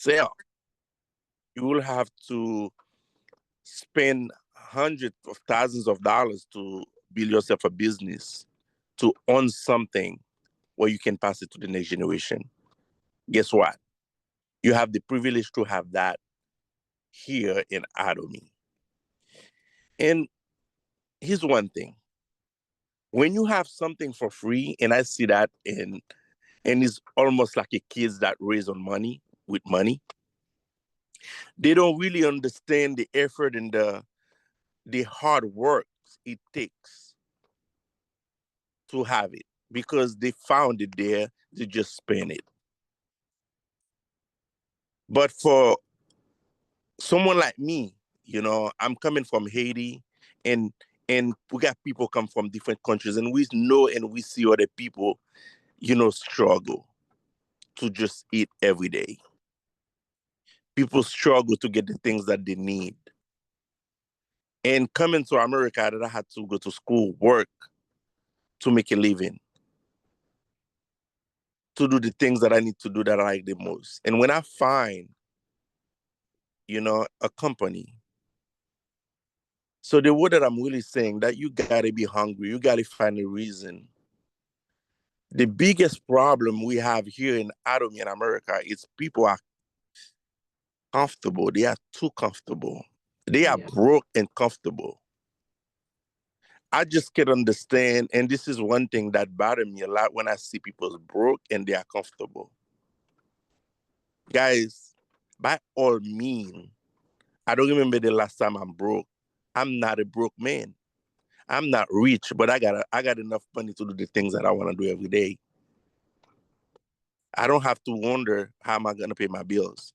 yourself. You will have to spend hundreds of thousands of dollars to build yourself a business, to own something where you can pass it to the next generation. Guess what? You have the privilege to have that here in Atomy. And here's one thing. When you have something for free, and I see that and it's almost like a kids that raise on money with money, they don't really understand the effort and the hard work it takes to have it because they found it there, they just spend it. But for someone like me, I'm coming from Haiti, and we got people come from different countries, and we know and we see other people, struggle to just eat every day. People struggle to get the things that they need. And coming to America, that I had to go to school, work to make a living, to do the things that I need to do that I like the most. And when I find, a company, so the word that I'm really saying that you gotta be hungry, you gotta find a reason. The biggest problem we have here in Atomy in America is people are comfortable. They are too comfortable. They are broke and comfortable. I just can't understand, and this is one thing that bothers me a lot when I see people broke and they are comfortable. Guys, by all means, I don't remember the last time I'm broke. I'm not a broke man. I'm not rich, but I got enough money to do the things that I want to do every day. I don't have to wonder how am I gonna pay my bills.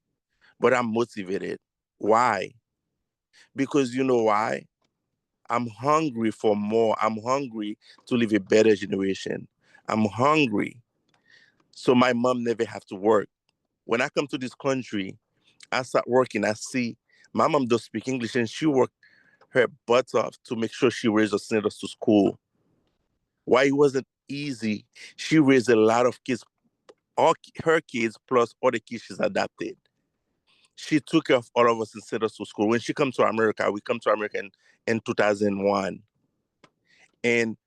But I'm motivated. Why? Because you know why? I'm hungry for more. I'm hungry to live a better generation. I'm hungry so my mom never have to work. When I come to this country, I start working. I see my mom does speak English, and she worked her butt off to make sure she raised us, sent us to school. Why it wasn't easy? She raised a lot of kids, all her kids plus all the kids she's adopted. She took care of all of us and sent us to school. When she come to America, we come to America in 2001. And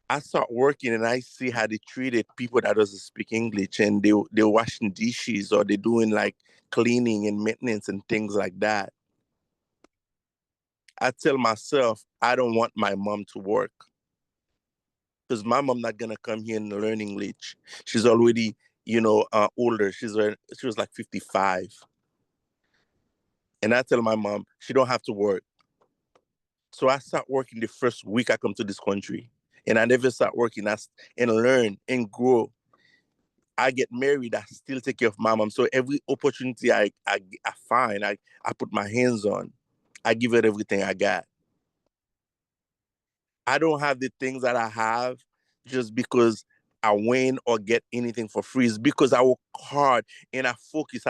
I start working and I see how they treated people that doesn't speak English, and they're washing dishes or they're doing like cleaning and maintenance and things like that. I tell myself I don't want my mom to work because my mom not gonna come here and learn English. She's already, older. She was like 55. And I tell my mom she don't have to work. So I start working the first week I come to this country. And I never start working and learn and grow. I get married, I still take care of my mom. So every opportunity I find, I put my hands on. I give it everything I got. I don't have the things that I have just because I win or get anything for free. It's because I work hard and I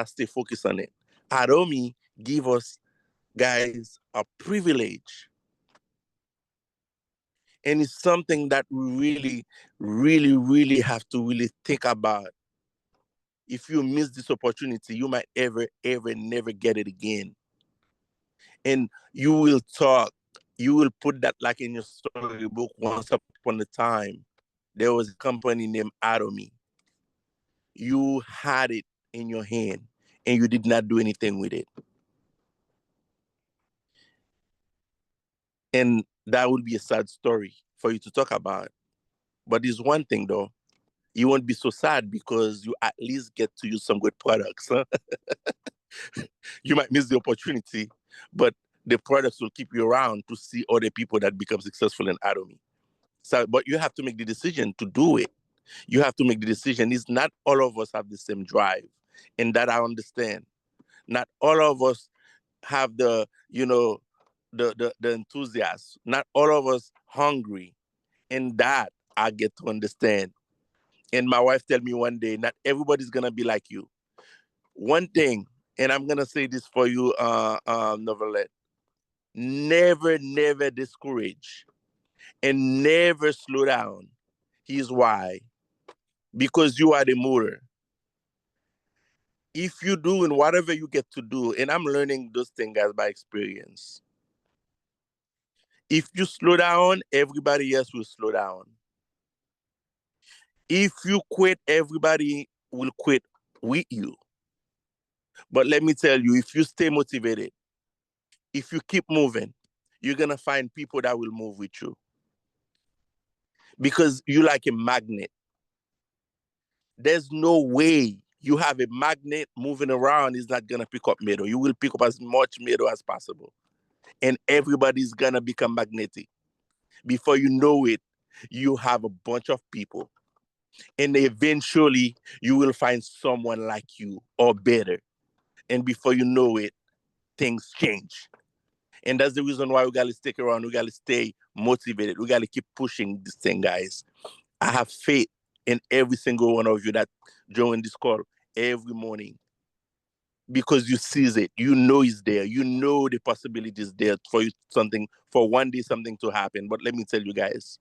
stay focused on it. Adomi give us guys a privilege. And it's something that we really, really, really have to really think about. If you miss this opportunity, you might ever, ever, never get it again. And you will put that like in your storybook. Once upon a time, there was a company named Atomy. You had it in your hand and you did not do anything with it. And that would be a sad story for you to talk about. But there's one thing though, you won't be so sad because you at least get to use some good products. Huh? You might miss the opportunity, but the products will keep you around to see other people that become successful in Atomy. So, but you have to make the decision to do it. You have to make the decision. It's not all of us have the same drive, and that I understand. Not all of us have the enthusiasm. Not all of us hungry, and that I get to understand. And my wife tell me one day, not everybody's gonna be like you. One thing, and I'm gonna say this for you, Novelette. Never, never discourage and never slow down. Here's why. Because you are the motor. If you're doing whatever you get to do, and I'm learning those things guys by experience. If you slow down, everybody else will slow down. If you quit, everybody will quit with you. But let me tell you, if you stay motivated, if you keep moving, you're gonna find people that will move with you because you like a magnet. There's no way you have a magnet moving around is not gonna pick up metal. You will pick up as much metal as possible, and everybody's gonna become magnetic. Before you know it, you have a bunch of people, and eventually you will find someone like you or better. And before you know it, things change. And that's the reason why we gotta stick around. We gotta stay motivated. We gotta keep pushing this thing, guys. I have faith in every single one of you that join this call every morning because you sees it. You know it's there. You know the possibility is there for you something for one day something to happen. But let me tell you guys,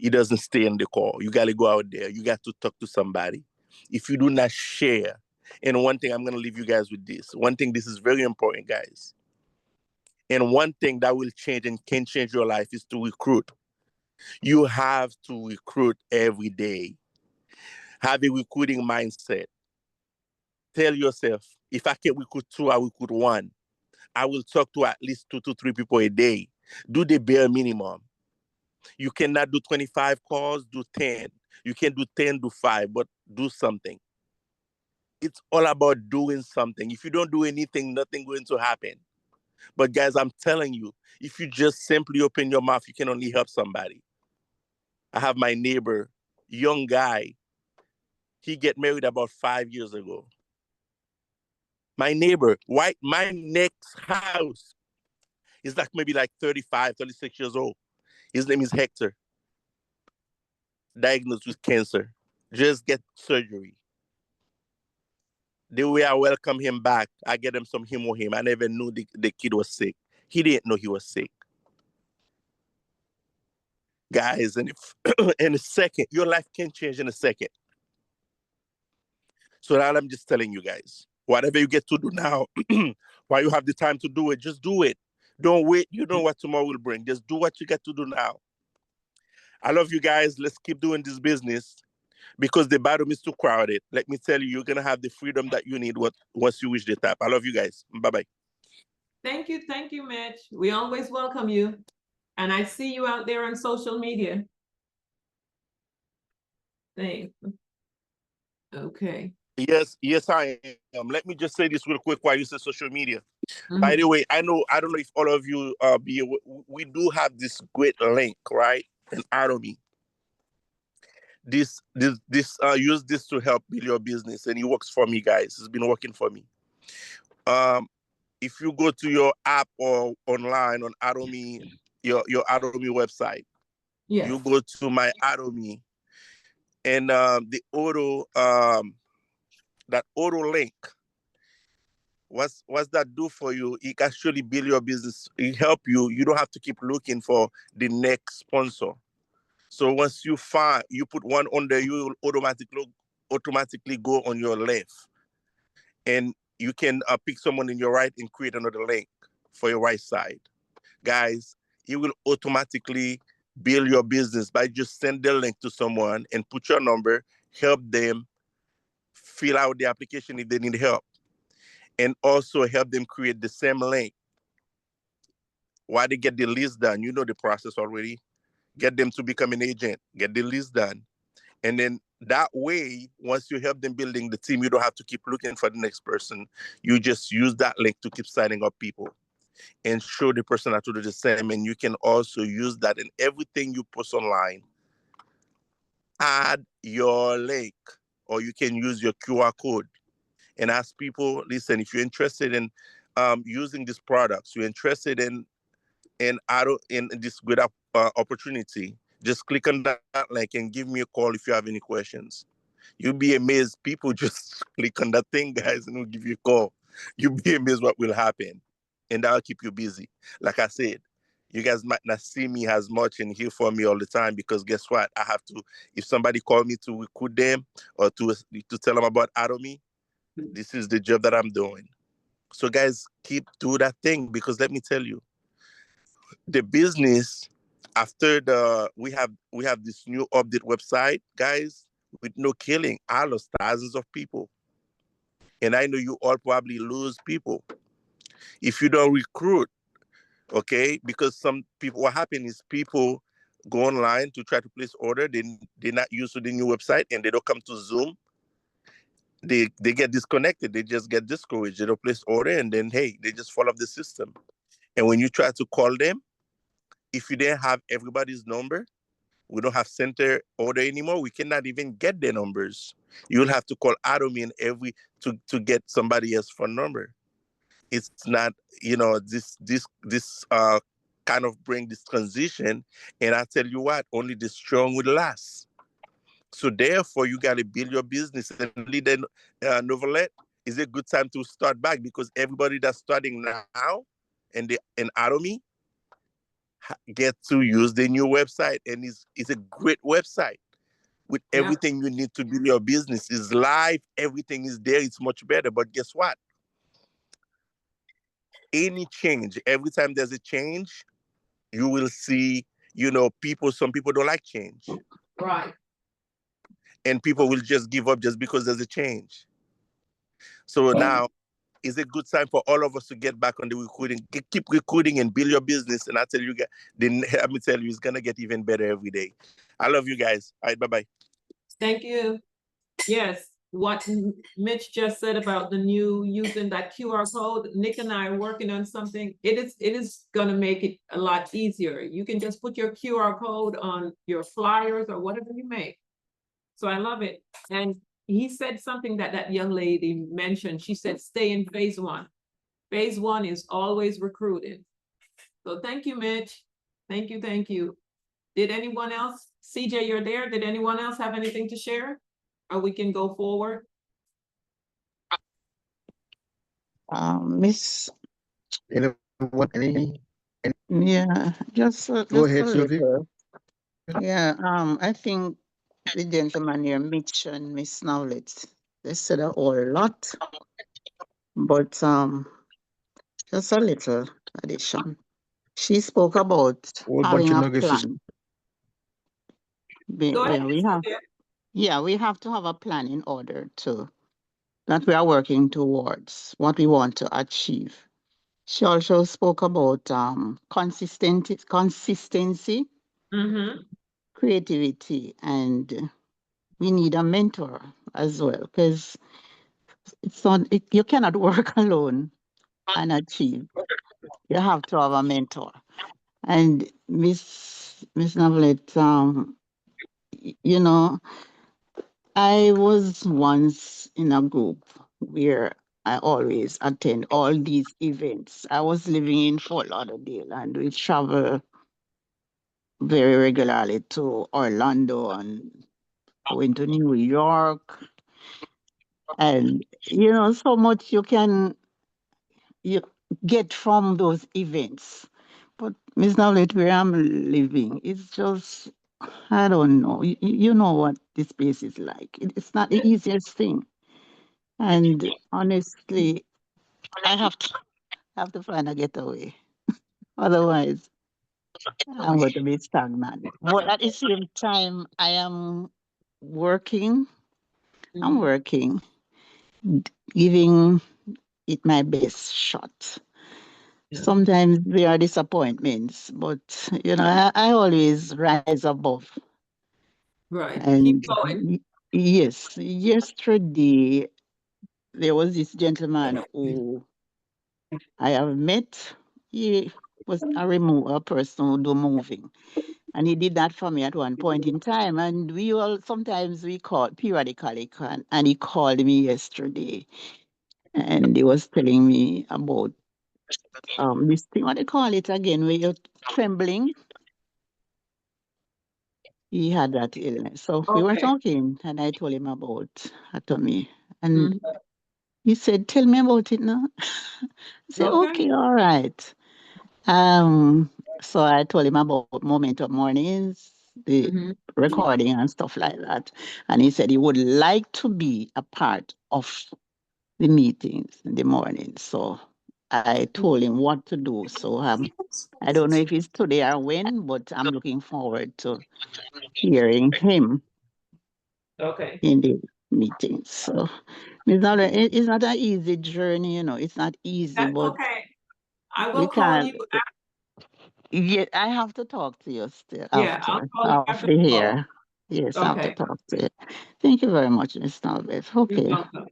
it doesn't stay in the call. You gotta go out there. You got to talk to somebody. If you do not share, and one thing I'm gonna leave you guys with this. One thing this is very important, guys. And one thing that will change and can change your life is to recruit. You have to recruit every day. Have a recruiting mindset. Tell yourself, if I can recruit two, I recruit one. I will talk to at least 2 to 3 people a day. Do the bare minimum. You cannot do 25 calls, do 10. You can do 10, do 5, but do something. It's all about doing something. If you don't do anything, nothing going to happen. But guys, I'm telling you, if you just simply open your mouth, you can only help somebody. I have my neighbor, young guy. He get married about 5 years ago. My neighbor, white, my next house is like maybe like 35, 36 years old. His name is Hector, diagnosed with cancer. Just get surgery. The way I welcome him back, I get him some him. I never knew the kid was sick. He didn't know he was sick. Guys, and if in a second, your life can change in a second. So that I'm just telling you guys, whatever you get to do now, while you have the time to do it, just do it. Don't wait. You know what tomorrow will bring. Just do what you get to do now. I love you guys. Let's keep doing this business because the battle is too crowded. Let me tell you, you're gonna have the freedom that you need once you reach the top. I love you guys. Bye bye. Thank you, Mitch. We always welcome you. And I see you out there on social media. Thanks. Okay. Yes, I am. Let me just say this real quick while you say social media. By Mhm. the way, I don't know if all of you we do have this great link, right? In Atomy. This use this to help build your business, and it works for me, guys. It's been working for me. Um, if you go to your app or online on Atomy, your Atomy website, you Yes. go to my Atomy, and the auto that auto link. What's that do for you? It actually build your business. It help you. You don't have to keep looking for the next sponsor. So once you find you put one on there, you will automatically go on your left, and you can pick someone in your right and create another link for your right side. Guys, it will automatically build your business by just send the link to someone and put your number, help them fill out the application if they need help, and also help them create the same link. Why they get the list done? You know the process already. Get them to become an agent, get the list done. And then that way, once you help them building the team, you don't have to keep looking for the next person. You just use that link to keep signing up people and show the person how to do the same. And you can also use that in everything you post online. Add your link, or you can use your QR code and ask people, listen, if you're interested in using these products, you're interested in this great opportunity, just click on that link and give me a call if you have any questions. You'll be amazed. People just click on that thing, guys, and we'll give you a call. You'll be amazed what will happen. And that'll keep you busy. Like I said, you guys might not see me as much and hear from me all the time because guess what? I have to, if somebody call me to recruit them or to tell them about Atomy, This is the job that I'm doing. So guys, keep do that thing, because let me tell you, the business, after the we have this new update website, guys, with no killing, I lost thousands of people. And I know you all probably lose people if you don't recruit. Okay, because some people, what happens is people go online to try to place order, they're not used to the new website, and they don't come to Zoom. They get disconnected, they just get discouraged, they don't place order, and then hey, they just fall off the system. And when you try to call them, if you didn't have everybody's number, we don't have center order anymore, we cannot even get their numbers. You'll have to call Atomy and every to get somebody else's phone number. It's not, this kind of bring this transition. And I tell you what, only the strong will last. So therefore, you got to build your business. And leader Novelet is a good time to start back, because everybody that's starting now in Atomy get to use the new website, and it's a great website with Yeah. everything you need to build your business. Is live, everything is there. It's much better. But guess what? Any change, every time there's a change, you will see, people. Some people don't like change, Right. and people will just give up just because there's a change. So now is a good time for all of us to get back on the recruiting. Keep recruiting and build your business. And I tell you guys, then let me tell you, it's gonna get even better every day. I love you guys. All right, bye bye. Thank you. Yes, what Mitch just said about the new using that QR code, Nick and I are working on something. It is gonna make it a lot easier. You can just put your QR code on your flyers or whatever you make. So I love it. And he said something that that young lady mentioned. She said, stay in phase one. Phase one is always recruiting. So thank you, Mitch. Thank you, thank you. Did anyone else? CJ, you're there. Did anyone else have anything to share? Or we can go forward? Miss, Anyone? yeah, Go just a ahead, Sylvie. little. Yeah, I think the gentleman here, Mitch and Miss Snowlett, they said a whole lot, but just a little addition. She spoke about Whole bunch having of a nuggets. plan. Go ahead, Yeah, we have to have a plan in order to that we are working towards what we want to achieve. She also spoke about consistency, Mm-hmm. creativity, and we need a mentor as well, because you cannot work alone and achieve. You have to have a mentor. And Miss Novelet, you know, I was once in a group where I always attend all these events. I was living in Fort Lauderdale, and we travel very regularly to Orlando and going to New York, and so much you get from those events. But Miss Nowlet, where I'm living, it's just I don't know. You know what this place is like. It's not the easiest thing, and honestly, I have to find a getaway. Otherwise, I'm going to be stagnant. But at the same time, working. I'm Mm-hmm. working, giving it my best shot. Sometimes there are disappointments, but I always rise above. Right. Keep And going. yes, yesterday there was this gentleman who I have met. He was a person who do moving. And he did that for me at one point in time. And we all sometimes we call periodically and he called me yesterday and he was telling me about this thing, what they call it again, where you're trembling. He had that illness. So we were Okay. talking and I told him about Atomy. And Mhm. he said, tell me about it now. I said, Okay. okay, all right. Um, so I told him about Momentum Mornings, the Mm-hmm. recording and stuff like that. And he said he would like to be a part of the meetings in the morning. So I told him what to do. So I don't know if it's today or when, but I'm looking forward to hearing him Okay. in the meetings. So it's not an easy journey, it's not easy, That's but okay. I we will call can't. you. Yeah, I have to talk to you still Yeah, I'll after call you after after the call. here. Yes, I have to Okay. talk to you. Thank you very much, Miss Talbot. You're Okay, welcome.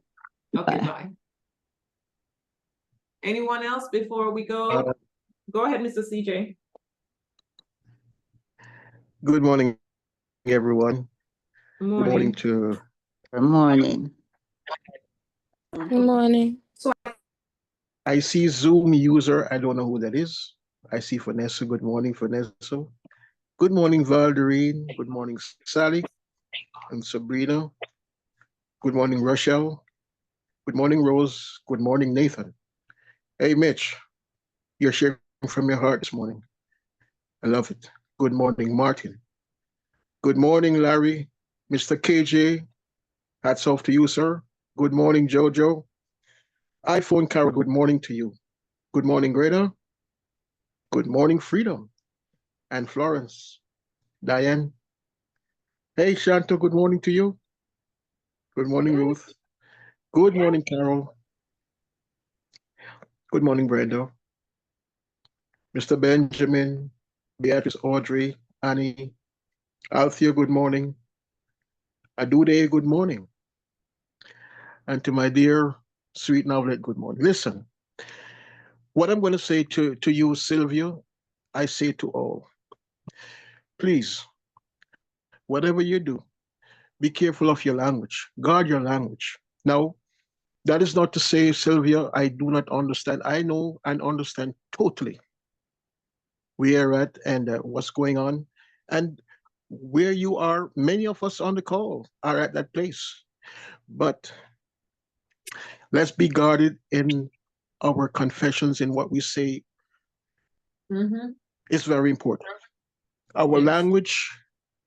Okay, bye. bye. Anyone else before we go? Uh, Go ahead, Mr. CJ. Good morning, everyone. Good morning Morning. to Good morning. Good morning. I see Zoom user. I don't know who that is. I see Vanessa. Good morning, Vanessa. Good morning, Valderine. Good morning, Sally and Sabrina. Good morning, Rochelle. Good morning, Rose. Good morning, Nathan. Hey, Mitch, you're sharing from your heart this morning. I love it. Good morning, Martin. Good morning, Larry. Mr. KJ, hats off to you, sir. Good morning, Jojo. iPhone Carol, good morning to you. Good morning, Greta. Good morning, Freedom. And Florence. Diane. Hey, Shanto, good morning to you. Good morning, Ruth. Good morning, Carol. Good morning, Brenda. Mr. Benjamin, Beatrice, Audrey, Annie, Althea, good morning. Adude, good morning. And to my dear sweet Novelet, good morning. Listen, what I'm going to say to you, Sylvia, I say to all, please, whatever you do, be careful of your language. Guard your language. Now, that is not to say, Sylvia, I do not understand. I know and understand totally where you're at and what's going on. And where you are, many of us on the call are at that place. But let's be guarded in our confessions in what we say Mm-hmm. is very important. Our Yes. language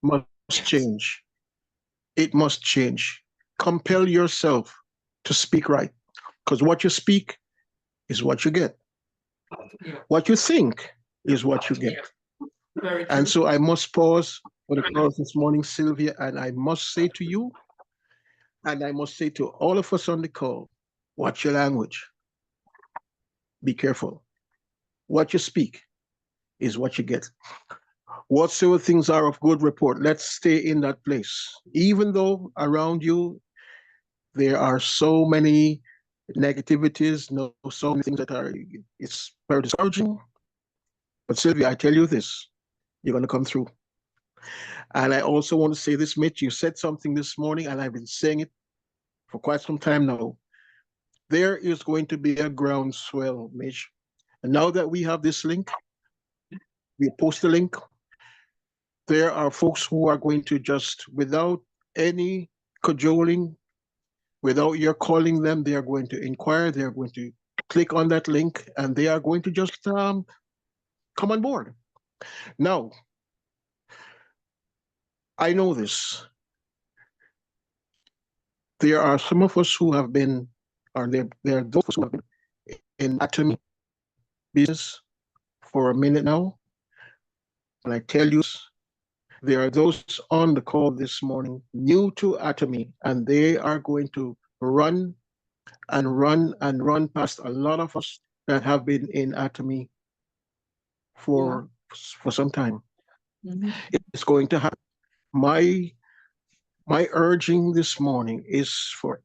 must change. It must change. Compel yourself to speak right. Because what you speak is what you get. Yeah. What you think is what you get. Very And true. so I must pause for the cause this morning, Sylvia, and I must say to you, and I must say to all of us on the call, watch your language. Be careful. What you speak is what you get. Whatsoever things are of good report, let's stay in that place. Even though around you there are so many negativities, no, so many things that are, it's very discouraging. But Sylvia, I tell you this, you're going to come through. And I also want to say this, Mitch, you said something this morning, and I've been saying it for quite some time now. There is going to be a groundswell, Mitch. And now that we have this link, we post the link, there are folks who are going to just, without any cajoling, without your calling them, they are going to inquire, they are going to click on that link, and they are going to just come on board. Now, I know this. There are some of us who have been, or there are those who have been in Atomy business for a minute now. And I tell you, there are those on the call this morning new to Atomy, and they are going to run and run and run past a lot of us that have been in Atomy for some time. Mm-hmm. It's going to happen. My my urging this morning is for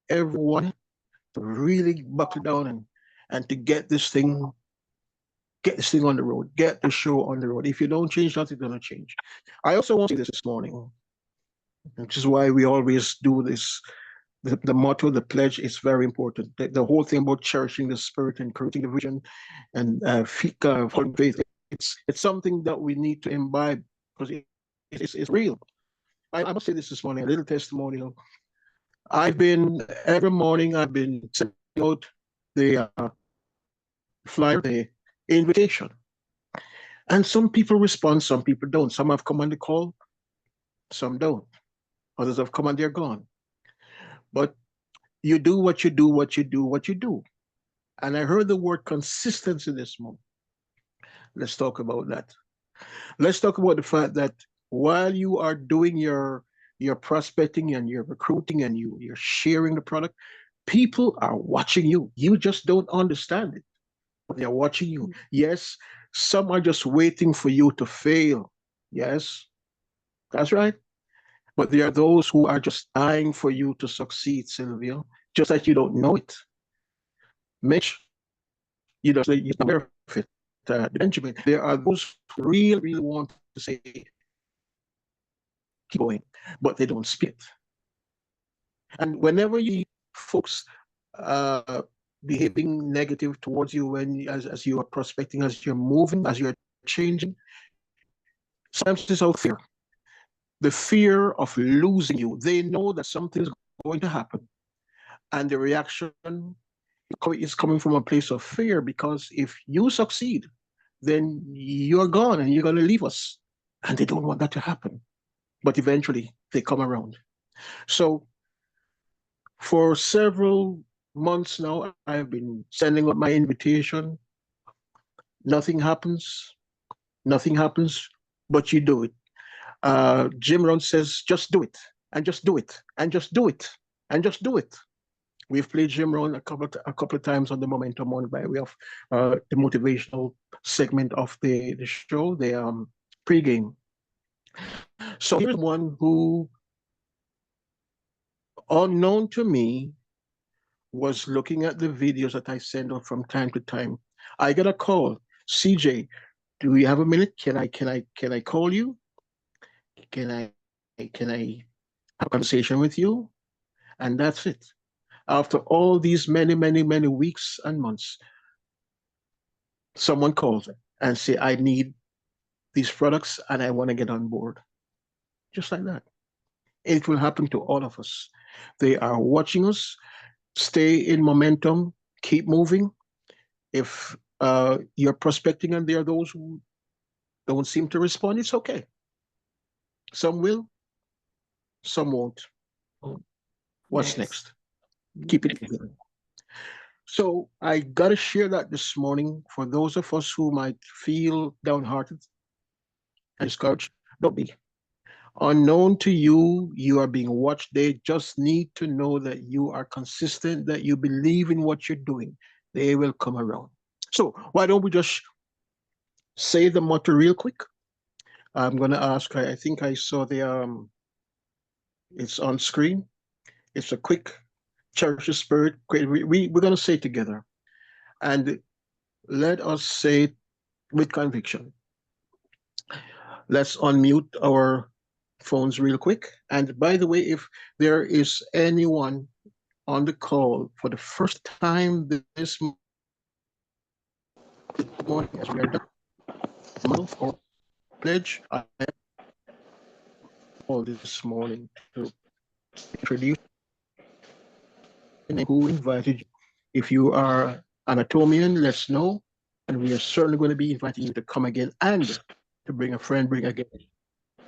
everyone to really buckle down and to get this thing on the road, get the show on the road. If you don't change, nothing's gonna change. I also want to say this morning, which is why we always do this. The motto, the pledge is very important. The whole thing about cherishing the spirit, encouraging the vision, and following faith. It's something that we need to imbibe because it's real. I must say this morning, a little testimonial. I've been every morning. I've been sending out the flyer, the invitation, and some people respond, some people don't. Some have come on the call, some don't. Others have come and they're gone. But You do what you do, what you do, what you do. And I heard the word consistency this morning. Let's talk about that. Let's talk about the fact that while you are doing your prospecting and your recruiting and you're sharing the product, people are watching you. You just don't understand it. They're watching you. Yes, some are just waiting for you to fail. Yes, that's right. But there are those who are just dying for you to succeed, Sylvia, just that you don't know it. Mitch, you just you're not aware of it. Benjamin, there are those who really want to say, keep going, but they don't speak it. And whenever you see folks uh, behaving negative towards you as you are prospecting, as you're moving, as you're changing, sometimes it's out fear. The fear of losing you. They know that something is going to happen. And the reaction is coming from a place of fear because if you succeed, then you're gone and you're going to leave us. And they don't want that to happen. But eventually they come around. So for several months now, I've been sending out my invitation. Nothing happens. Nothing happens, but you do it. Jim Rohn says, just do it, and just do it, and just do it, and just do it. We've played Jim Rohn a couple of times on the Momentum One by way of the motivational segment of the show, the pregame. So here's one who, unknown to me, was looking at the videos that I send out from time to time. I get a call, CJ, do we have a minute? Can I call you? Can I have a conversation with you? And that's it. After all these many weeks and months, someone calls and say, I need these products and I want to get on board. Just like that. It will happen to all of us. They are watching us. Stay in momentum. Keep moving. If you're prospecting and there are those who don't seem to respond, it's okay. Some will, some won't. What's next? Keep it moving. So I got to share that this morning for those of us who might feel downhearted and discouraged. Don't be. Unknown to you, you are being watched. They just need to know that you are consistent, that you believe in what you're doing. They will come around. So why don't we just say the motto real quick? I'm going to ask, I think I saw it's on screen. It's a quick cherish the spirit. We're going to say it together. And let us say it with conviction. Let's unmute our phones real quick. And by the way, if there is anyone on the call for the first time this morning, as we are done or pledge, I call this morning to introduce who invited you. If you are an Atomian, let's know. And we are certainly going to be inviting you to come again and to bring a friend, bring a guest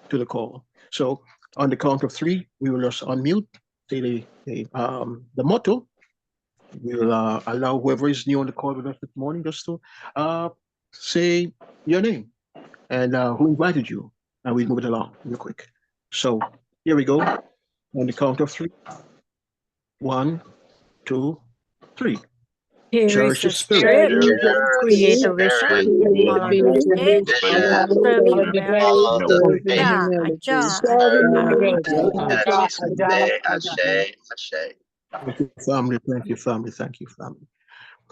to the call. So on the count of three, we will just unmute, say the motto. We'll allow whoever is new on the call with us this morning just to say your name and who invited you. And we'll move it along real quick. So here we go. On the count of three. 1, 2, 3. Cherish the spirit, create a vision, follow the mission, serve humanity. Yeah, aja, Thank you, family. Thank you, family. Thank you, family.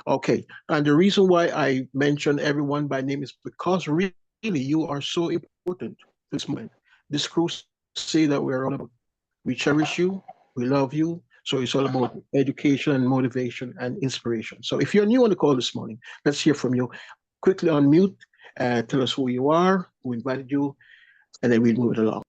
Okay. And the reason why I mention everyone by name is because really you are so important this moment. This crusade that we're on about. We cherish you. We love you. So it's all about education and motivation and inspiration. So if you're new on the call this morning, let's hear from you. Quickly unmute and tell us who you are, who invited you, and then we'll move it along.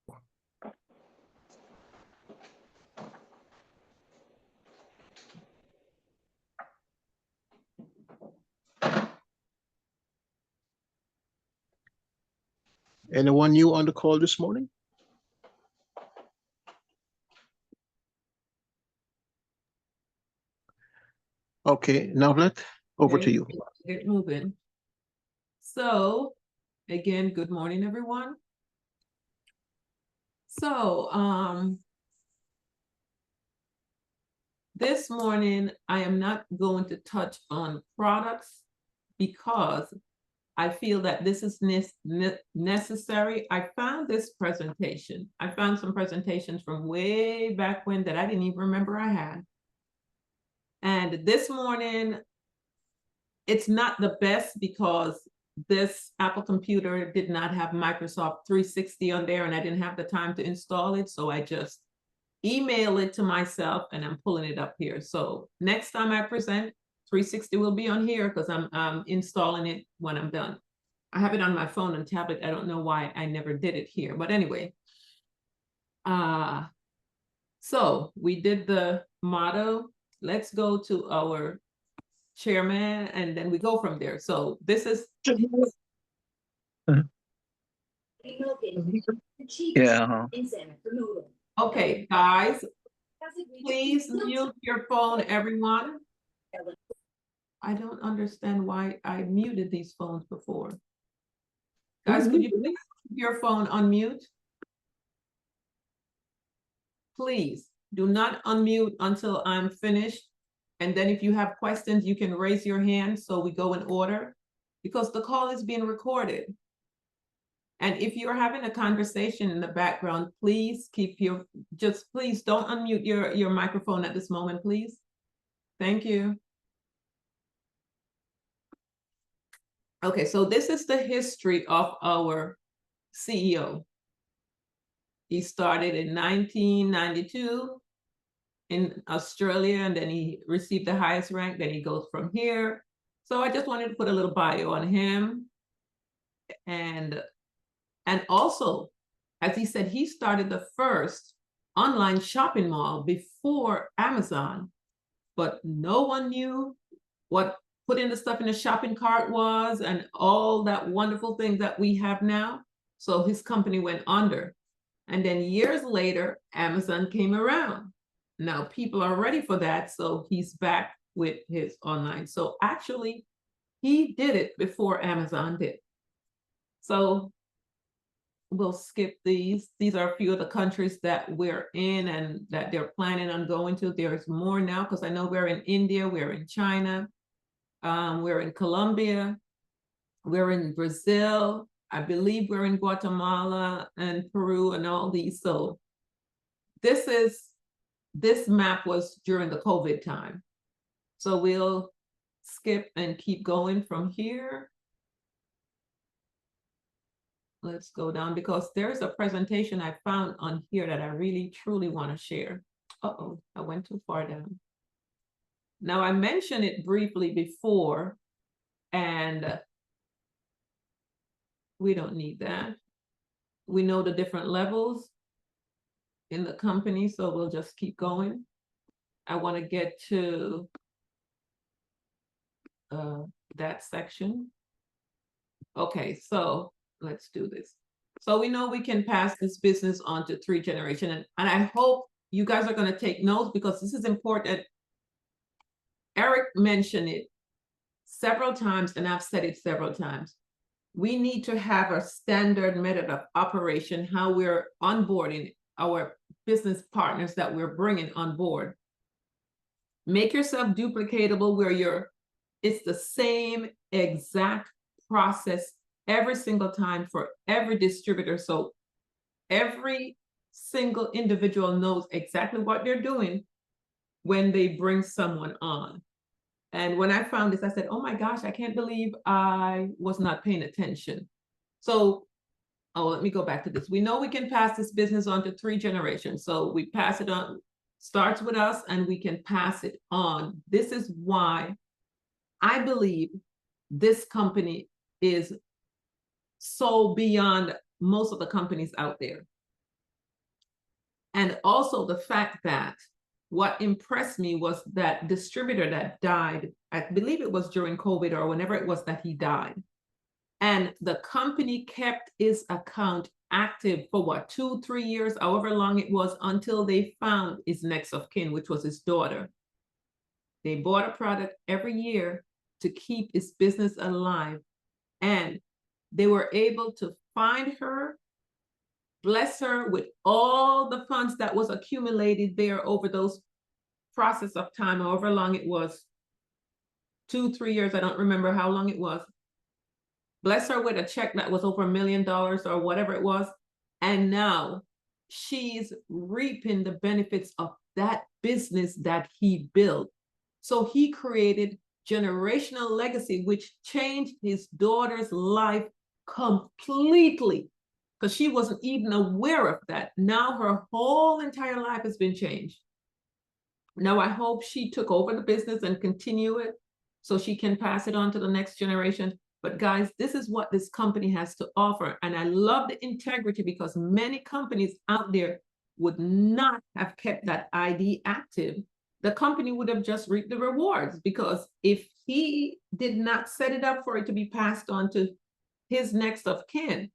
Anyone new on the call this morning? Okay, Navlet, over to Okay, you. get moving. So, again, good morning, everyone. So, this morning, I am not going to touch on products because I feel that this is necessary. I found this presentation. I found some presentations from way back when that I didn't even remember I had. And this morning, it's not the best because this Apple computer did not have Microsoft 360 on there and I didn't have the time to install it. So I just email it to myself and I'm pulling it up here. So next time I present, 360 will be on here because I'm installing it when I'm done. I have it on my phone and tablet. I don't know why I never did it here, but anyway. So we did the motto. Let's go to our chairman and then we go from there. So this is Yeah. okay, guys. Please mute your phone, everyone. I don't understand why I muted these phones before. Guys, could you please keep your phone on mute? Please do not unmute until I'm finished. And then if you have questions, you can raise your hand so we go in order because the call is being recorded. And if you're having a conversation in the background, please please don't unmute your microphone at this moment, please. Thank you. Okay, so this is the history of our CEO. He started in 1992 in Australia, and then he received the highest rank. Then he goes from here. So I just wanted to put a little bio on him. And also, as he said, he started the first online shopping mall before Amazon, but no one knew what putting the stuff in the shopping cart was and all that wonderful things that we have now. So his company went under. And then years later, Amazon came around. Now people are ready for that. So he's back with his online. So actually, he did it before Amazon did. So we'll skip these. These are a few of the countries that we're in and that they're planning on going to. There's more now because I know we're in India, we're in China, we're in Colombia, we're in Brazil. I believe we're in Guatemala and Peru and all these. So this map was during the COVID time. So we'll skip and keep going from here. Let's go down because there's a presentation I found on here that I really truly want to share. Uh-oh, I went too far down. Now I mentioned it briefly before and we don't need that. We know the different levels in the company, so we'll just keep going. I want to get to that section. Okay, so let's do this. So we know we can pass this business on to 3 generations, and I hope you guys are going to take notes because this is important. Eric mentioned it several times, and I've said it several times. We need to have a standard method of operation, how we're onboarding our business partners that we're bringing on board. Make yourself duplicatable where it's the same exact process every single time for every distributor. So every single individual knows exactly what they're doing when they bring someone on. And when I found this, I said, oh my gosh, I can't believe I was not paying attention. So, let me go back to this. We know we can pass this business on to 3 generations. So we pass it on, starts with us, and we can pass it on. This is why I believe this company is so beyond most of the companies out there. And also the fact that what impressed me was that distributor that died, I believe it was during COVID or whenever it was that he died. And the company kept his account active for what, 2-3 years, however long it was, until they found his next of kin, which was his daughter. They bought a product every year to keep its business alive. And they were able to find her, bless her with all the funds that was accumulated there over those process of time, however long it was, 2-3 years, I don't remember how long it was. Bless her with a check that was over $1 million or whatever it was. And now she's reaping the benefits of that business that he built. So he created generational legacy, which changed his daughter's life completely, because she wasn't even aware of that. Now her whole entire life has been changed. Now I hope she took over the business and continue it so she can pass it on to the next generation. But guys, this is what this company has to offer. And I love the integrity, because many companies out there would not have kept that ID active. The company would have just reaped the rewards, because if he did not set it up for it to be passed on to his next of kin,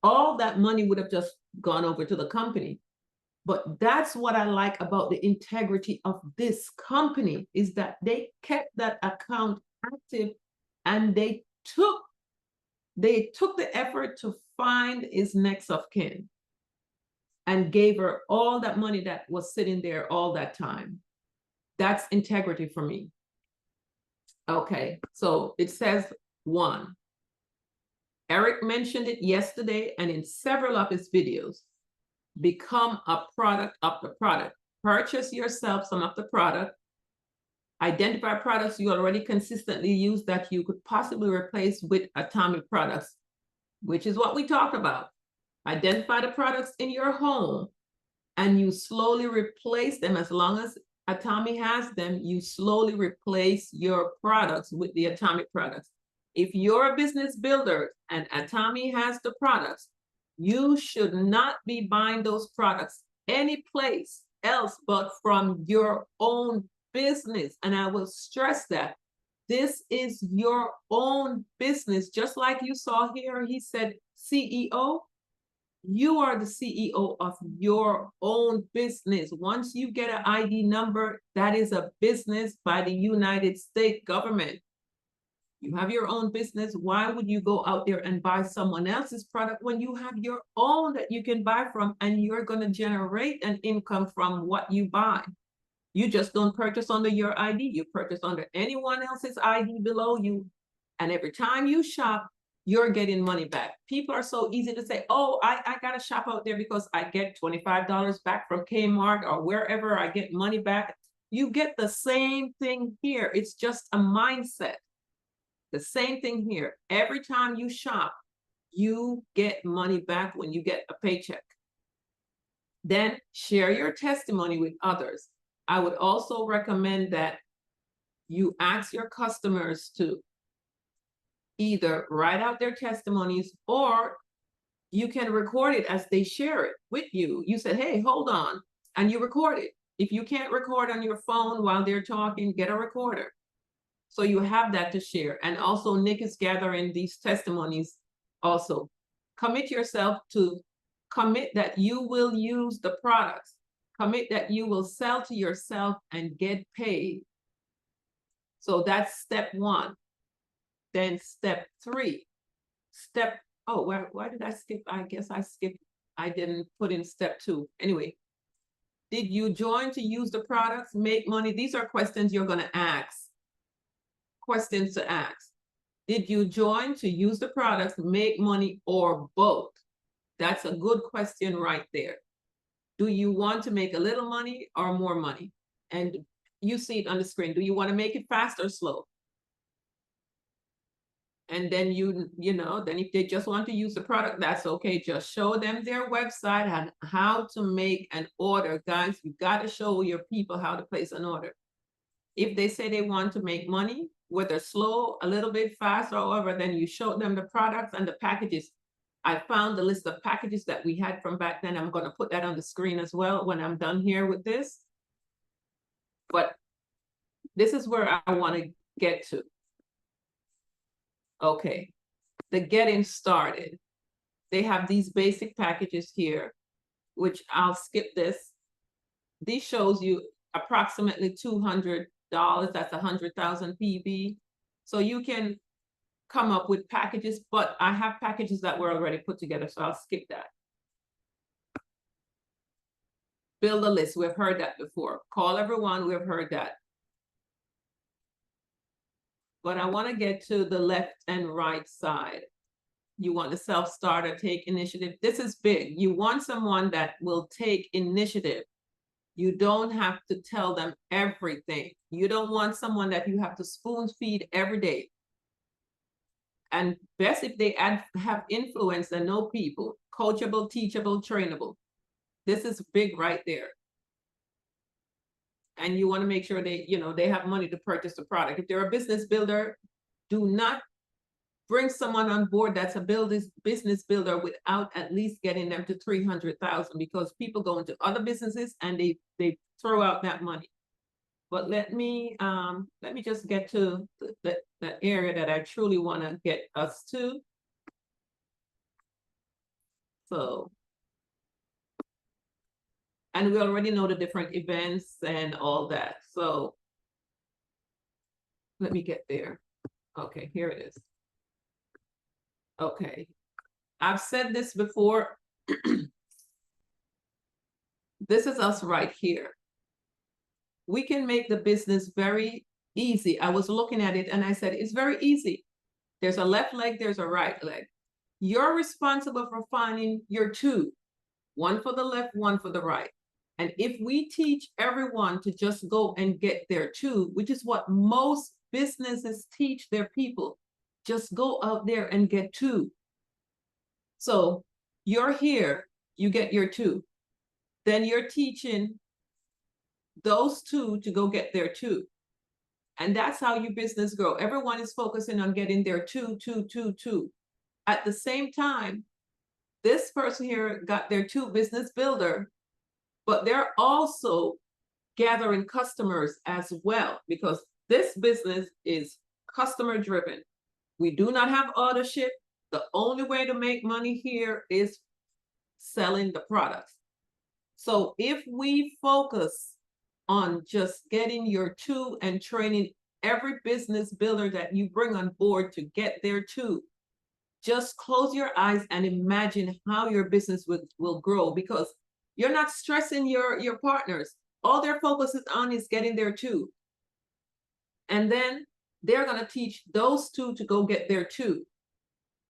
all that money would have just gone over to the company. But that's what I like about the integrity of this company, is that they kept that account active, and they took the effort to find his next of kin and gave her all that money that was sitting there all that time. That's integrity for me. Okay, so it says 1. Eric mentioned it yesterday and in several of his videos. Become a product of the product. Purchase yourself some of the product. Identify products you already consistently use that you could possibly replace with Atomy products, which is what we talked about. Identify the products in your home, and you slowly replace them. As long as Atomy has them, you slowly replace your products with the Atomy products. If you're a business builder and Atomy has the products, you should not be buying those products any place else but from your own business. And I will stress that this is your own business. Just like you saw here, he said CEO. You are the CEO of your own business. Once you get an ID number, that is a business by the United States government. You have your own business. Why would you go out there and buy someone else's product when you have your own that you can buy from, and you're going to generate an income from what you buy? You just don't purchase under your ID. You purchase under anyone else's ID below you. And every time you shop, you're getting money back. People are so easy to say, oh, I got to shop out there because I get $25 back from Kmart or wherever I get money back. You get the same thing here. It's just a mindset. The same thing here. Every time you shop, you get money back when you get a paycheck. Then share your testimony with others. I would also recommend that you ask your customers to either write out their testimonies, or you can record it as they share it with you. You said, hey, hold on, and you record it. If you can't record on your phone while they're talking, get a recorder. So you have that to share. And also Nick is gathering these testimonies also. Commit yourself to commit that you will use the products. Commit that you will sell to yourself and get paid. So that's step 1. Then step 3. Why did I skip? I guess I skipped. I didn't put in step 2. Anyway, did you join to use the products, make money? These are questions you're going to ask. Questions to ask. Did you join to use the products, make money, or both? That's a good question right there. Do you want to make a little money or more money? And you see it on the screen. Do you want to make it fast or slow? And then then if they just want to use the product, that's okay. Just show them their website and how to make an order. Guys, you got to show your people how to place an order. If they say they want to make money, whether slow, a little bit fast, or whatever, then you show them the products and the packages. I found the list of packages that we had from back then. I'm going to put that on the screen as well when I'm done here with this. But this is where I want to get to. Okay, the getting started. They have these basic packages here, which I'll skip this. This shows you approximately 200 that's 100,000 PV. So you can come up with packages, but I have packages that were already put together, so I'll skip that. Build a list, we've heard that before. Call everyone, we've heard that. But I want to get to the left and right side. You want the self-starter, take initiative. This is big. You want someone that will take initiative. You don't have to tell them everything. You don't want someone that you have to spoon feed every day. And best if they have influence and know people, coachable, teachable, trainable. This is big right there. And you want to make sure they, they have money to purchase the product. If they're a business builder, do not bring someone on board that's a business builder without at least getting them to 300,000, because people go into other businesses and they throw out that money. But let me just get to the area that I truly want to get us to. So, and we already know the different events and all that. So let me get there. Okay, here it is. Okay, I've said this before. This is us right here. We can make the business very easy. I was looking at it and I said, it's very easy. There's a left leg, there's a right leg. You're responsible for finding your two, one for the left, one for the right. And if we teach everyone to just go and get their two, which is what most businesses teach their people, just go out there and get two. So you're here, you get your two. Then you're teaching those two to go get their two. And that's how your business grow. Everyone is focusing on getting their two. At the same time, this person here got their two, business builder, but they're also gathering customers as well, because this business is customer driven. We do not have auto ship. The only way to make money here is selling the products. So if we focus on just getting your two and training every business builder that you bring on board to get their two, just close your eyes and imagine how your business will grow, because you're not stressing your partners. All their focus is on is getting their two. And then they're going to teach those two to go get their two,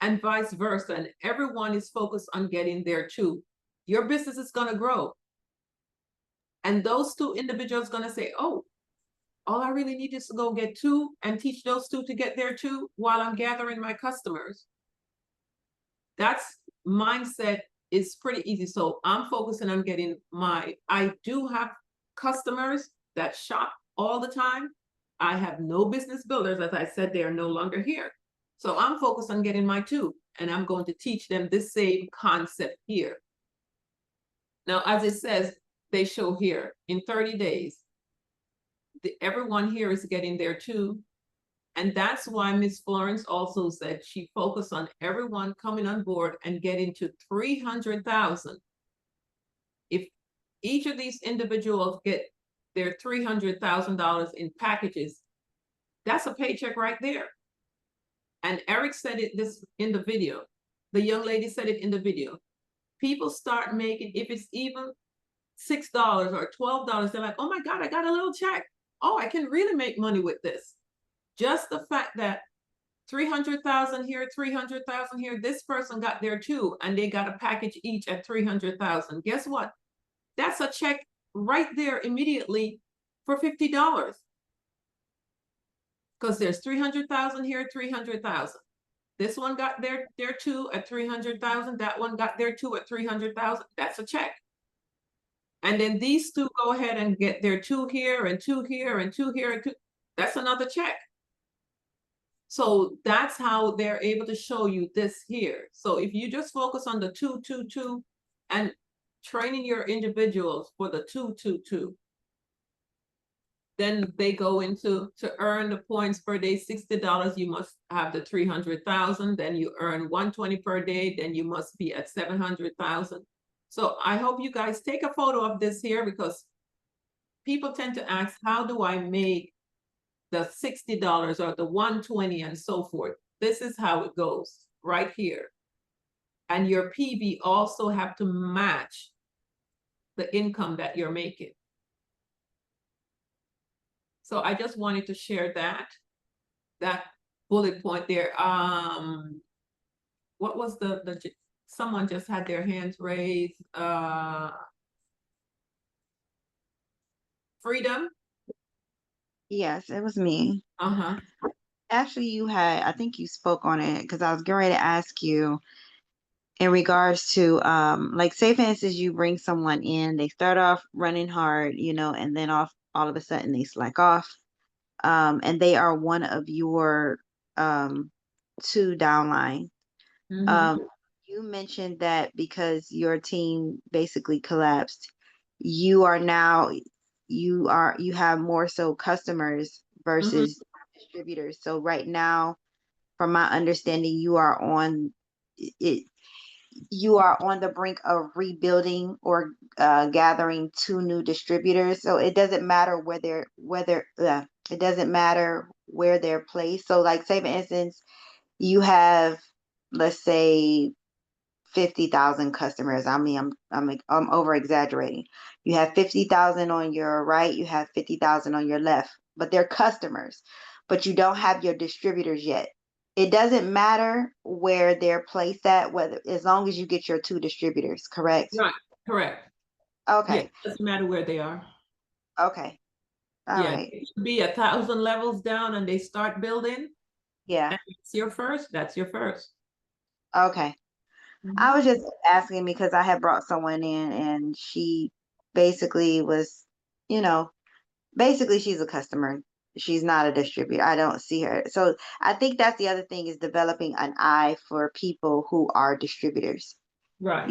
and vice versa. And everyone is focused on getting their two. Your business is going to grow. And those two individuals going to say, oh, all I really need is to go get two and teach those two to get their two while I'm gathering my customers. That's mindset is pretty easy. So I'm focusing on getting I do have customers that shop all the time. I have no business builders. As I said, they are no longer here. So I'm focused on getting my two, and I'm going to teach them this same concept here. Now, as it says, they show here in 30 days, everyone here is getting their two. And that's why Miss Florence also said she focused on everyone coming on board and getting to 300,000. If each of these individuals get their $300,000 in packages, that's a paycheck right there. And Eric said it in the video. The young lady said it in the video. People start making, if it's even $6 or $12, they're like, oh my God, I got a little check. Oh, I can really make money with this. Just the fact that 300,000 here, 300,000 here, this person got their two, and they got a package each at 300,000. Guess what? That's a check right there immediately for $50. Because there's 300,000 here, 300,000. This one got their two at 300,000. That one got their two at 300,000. That's a check. And then these two go ahead and get their two here and two here and two here and two. That's another check. So that's how they're able to show you this here. So if you just focus on the 2, and training your individuals for the 2, then they go into to earn the points per day, $60. You must have the 300,000. Then you earn 120 per day. Then you must be at 700,000. So I hope you guys take a photo of this here, because people tend to ask, how do I make the $60 or the $120 and so forth. This is how it goes right here. And your PV also have to match the income that you're making. So I just wanted to share that bullet point there. What was the someone just had their hands raised. Freedom. Yes, it was me. Uh-huh. Actually, I think you spoke on it because I was getting ready to ask you in regards to, like, say for instance, you bring someone in, they start off running hard, and then all of a sudden they slack off, and they are one of your two downline. Mhm. You mentioned that because your team basically collapsed, you have more so customers versus distributors. So right now, from my understanding, you are on the brink of rebuilding or gathering two new distributors. So it doesn't matter it doesn't matter where they're placed. So like say for instance, you have, let's say, 50,000 customers. I mean, I'm over exaggerating. You have 50,000 on your right, you have 50,000 on your left, but they're customers, but you don't have your distributors yet. It doesn't matter where they're placed at, as long as you get your two distributors, correct? Right, correct. Okay. Yeah, doesn't matter where they are. Okay. All Yeah, right. it should be 1,000 levels down and they start building. Yeah. And it's your first, that's your first. Okay. I was just asking because I had brought someone in and she basically was, basically she's a customer. She's not a distributor. I don't see her. So I think that's the other thing, is developing an eye for people who are distributors, Right.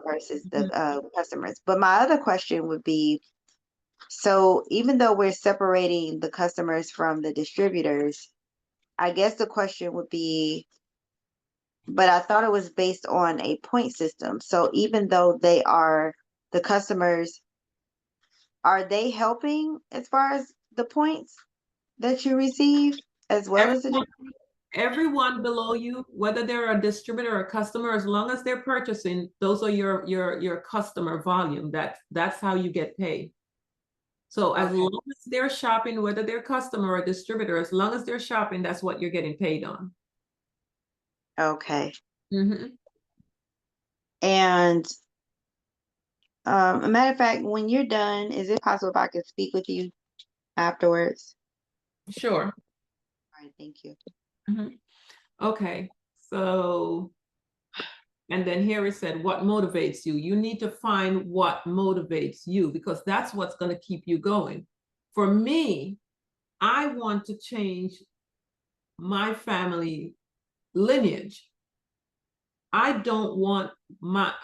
versus the customers. But my other question would be, so even though we're separating the customers from the distributors, I guess the question would be, but I thought it was based on a point system. So even though they are the customers, are they helping as far as the points that you receive as well as Everyone below you, whether they're a distributor or a customer, as long as they're purchasing, those are your customer volume. That's how you get paid. So as long as they're shopping, whether they're customer or distributor, as long as they're shopping, that's what you're getting paid on. Okay. Mm-hmm. And a matter of fact, when you're done, is it possible if I could speak with you afterwards? Sure. All right, thank you. Mm-hmm. Okay, so, and then here it said, what motivates you? You need to find what motivates you, because that's what's going to keep you going. For me, I want to change my family lineage. I don't want my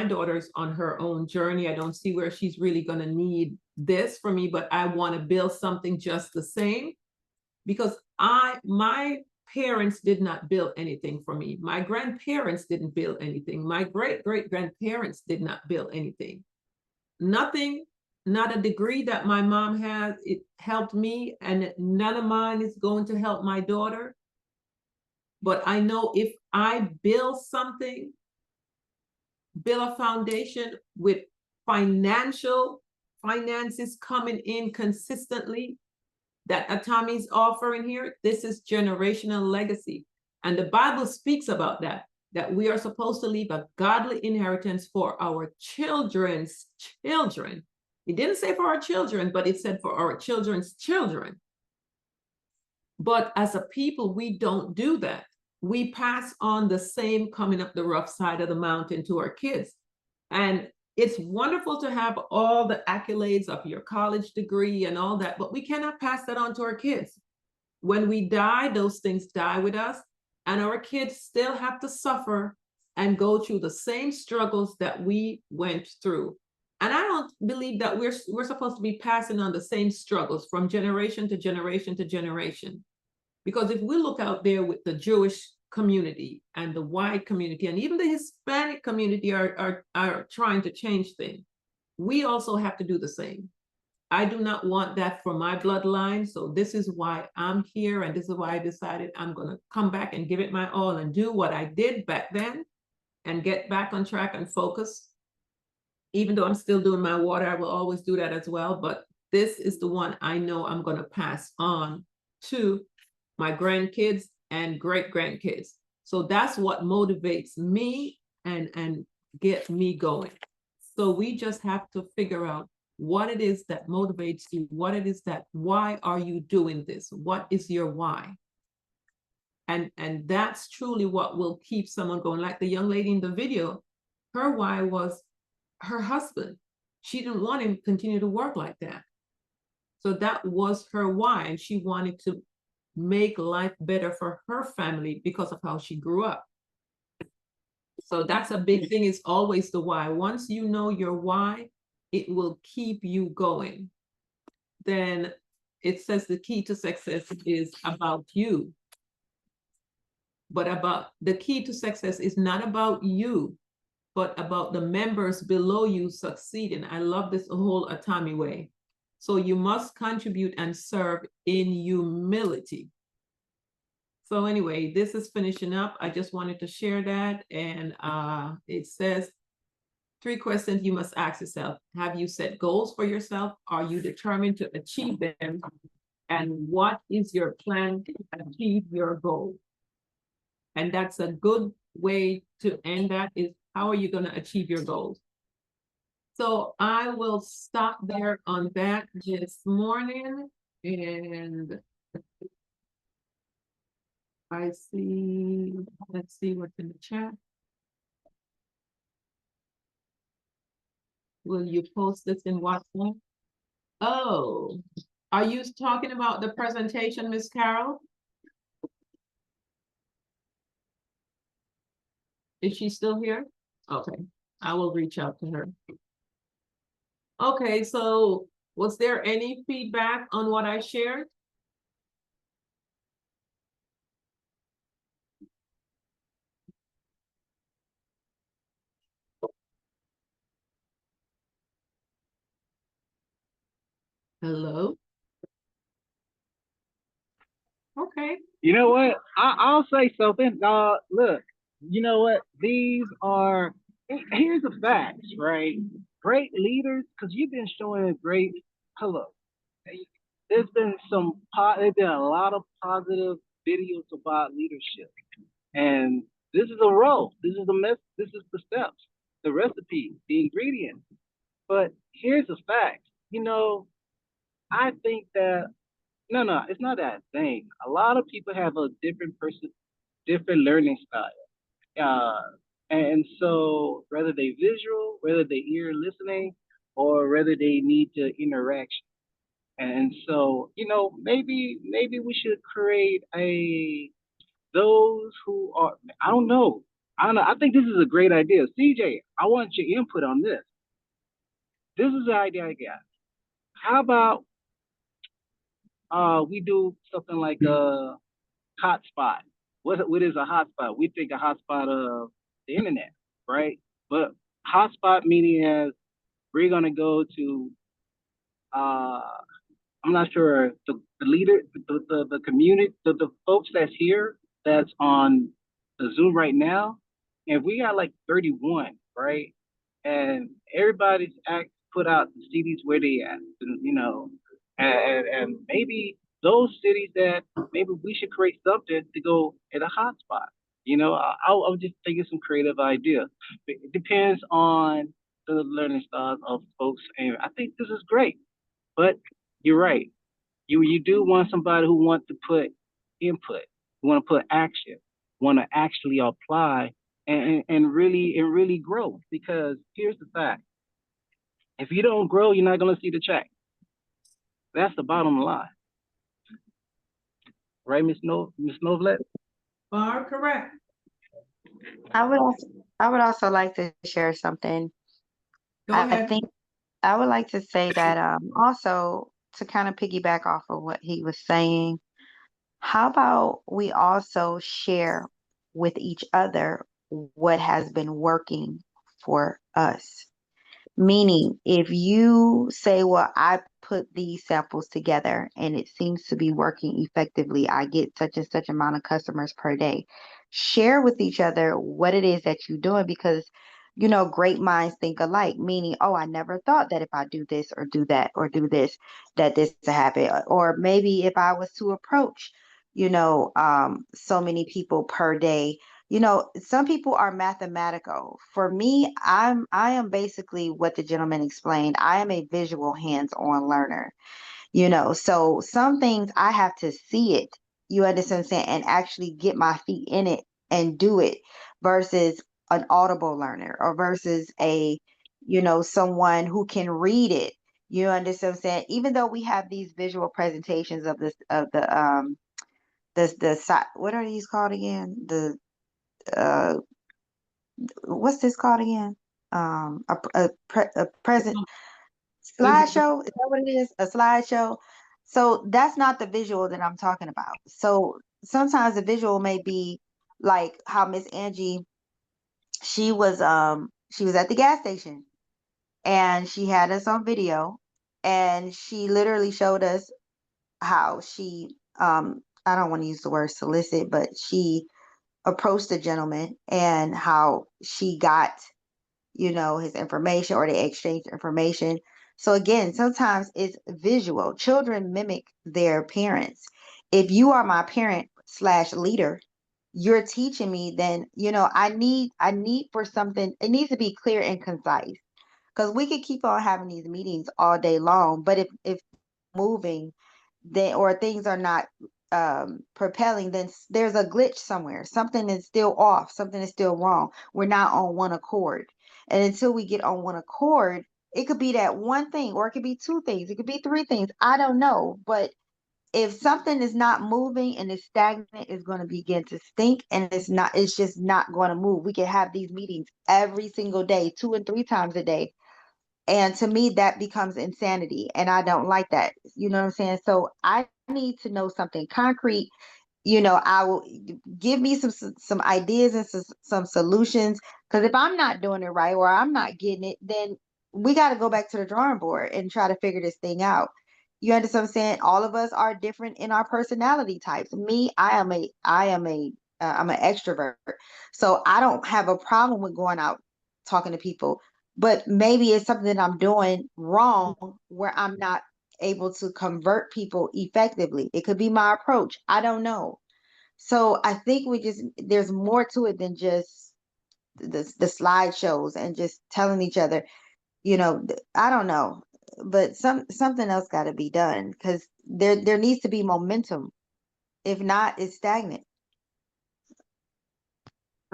daughter's on her own journey. I don't see where she's really going to need this from me, but I want to build something just the same, because my parents did not build anything for me. My grandparents didn't build anything. My great-great-grandparents did not build anything. Nothing, not a degree that my mom has, it helped me, and none of mine is going to help my daughter. But I know if I build something, build a foundation with finances coming in consistently, that Atomy's offering here, this is generational legacy. And the Bible speaks about that we are supposed to leave a godly inheritance for our children's children. It didn't say for our children, but it said for our children's children. But as a people, we don't do that. We pass on the same coming up the rough side of the mountain to our kids. And it's wonderful to have all the accolades of your college degree and all that, but we cannot pass that on to our kids. When we die, those things die with us, and our kids still have to suffer and go through the same struggles that we went through. And I don't believe that we're supposed to be passing on the same struggles from generation to generation to generation. Because if we look out there with the Jewish community and the white community and even the Hispanic community are trying to change things, we also have to do the same. I do not want that for my bloodline. So this is why I'm here. And this is why I decided I'm going to come back and give it my all and do what I did back then and get back on track and focus. Even though I'm still doing my water, I will always do that as well. But this is the one I know I'm going to pass on to my grandkids and great grandkids. So that's what motivates me and get me going. So we just have to figure out what it is that motivates you, what it is that, why are you doing this? What is your why? And that's truly what will keep someone going. Like the young lady in the video, her why was her husband. She didn't want him to continue to work like that. So that was her why. And she wanted to make life better for her family because of how she grew up. So that's a big thing, is always the why. Once you know your why, it will keep you going. Then it says the key to success is about you. But about the key to success is not about you, but about the members below you succeeding. I love this whole Atomy way. So you must contribute and serve in humility. So anyway, this is finishing up. I just wanted to share that. And it says, 3 questions you must ask yourself. Have you set goals for yourself? Are you determined to achieve them? And what is your plan to achieve your goal? And that's a good way to end that, is how are you going to achieve your goals? So I will stop there on that this morning. And I see, let's see what's in the chat. Will you post this in WhatsApp? Oh, are you talking about the presentation, Miss Carol? Is she still here? Okay, I will reach out to her. Okay, so was there any feedback on what I shared? Hello? Okay. You know what? I'll say something. Look, you know what? These are, here's the facts, right? Great leaders, because you've been showing a great, hello. There's been there's been a lot of positive videos about leadership. And this is a role. This is this is the steps, the recipe, the ingredients. But here's the fact. You know, I think that no, it's not that thing. A lot of people have a different learning style. And so whether they visual, whether they ear listening, or whether they need to interaction. And so, you know, maybe we should create those who are, I don't know. I don't know. I think this is a great idea. CJ, I want your input on this. This is the idea I got. How about we do something like a hotspot? What is a hotspot? We think a hotspot of the internet, right? But hotspot meaning as we're gonna go to I'm not sure the leader, the community, the folks that's here, that's on the Zoom right now, and we got like 31, right? And everybody's put out the cities where they at, and, you know, and maybe those cities that maybe we should create something to go at a hotspot. You know, I'll just thinking some creative ideas. It depends on the learning styles of folks, and I think this is great. But you're right. You do want somebody who wants to put input, who want to put action, want to actually apply and really grow. Because here's the fact: if you don't grow, you're not going to see the check. That's the bottom line, right, Miss Novlet? Are correct. I would also like to share something. Go I ahead. think I would like to say that also to kind of piggyback off of what he was saying, how about we also share with each other what has been working for us? Meaning, if you say, well, I put put these samples together and it seems to be working effectively. I get such and such amount of customers per day. Share with each other what it is that you're doing, because great minds think alike, meaning, oh, I never thought that if I do this or do that or do this, that this will happen. Or maybe if I was to approach, so many people per day. Some people are mathematical. For me, I am basically what the gentleman explained. I am a visual hands-on learner. So some things I have to see it, you understand what I'm saying, and actually get my feet in it and do it, versus an audible learner, or versus someone who can read it. You understand what I'm saying? Even though we have these visual presentations of what are these called again? Uh what's this called again? A present slideshow. Is that what it is? A slideshow. So that's not the visual that I'm talking about. So sometimes the visual may be like how Miss Angie, she was at the gas station and she had us on video, and she literally showed us how she I don't want to use the word solicit, but she approached the gentleman and how she got his information, or they exchange information. So again, sometimes it's visual. Children mimic their parents. If you are my parent slash leader, you're teaching me, then I need for something. It needs to be clear and concise, because we could keep on having these meetings all day long, but if moving, then, or things are not propelling, then there's a glitch somewhere. Something is still off. Something is still wrong. We're not on one accord. And until we get on one accord, it could be that one thing, or it could be two things. It could be three things. I don't know. But if something is not moving and it's stagnant, it's going to begin to stink, and it's just not going to move. We can have these meetings every single day, 2 and 3 times a day. And to me, that becomes insanity. And I don't like that. You know what I'm saying? So I need to know something concrete. I will give me some ideas and some solutions. Because if I'm not doing it right, or I'm not getting it, then we got to go back to the drawing board and try to figure this thing out. You understand what I'm saying? All of us are different in our personality types. Me, I'm an extrovert, so I don't have a problem with going out talking to people. But maybe it's something that I'm doing wrong, where I'm not able to convert people effectively. It could be my approach. I don't know. So I think there's more to it than just the slideshows and just telling each other, I don't know, but something else got to be done, because there needs to be momentum. If not, it's stagnant.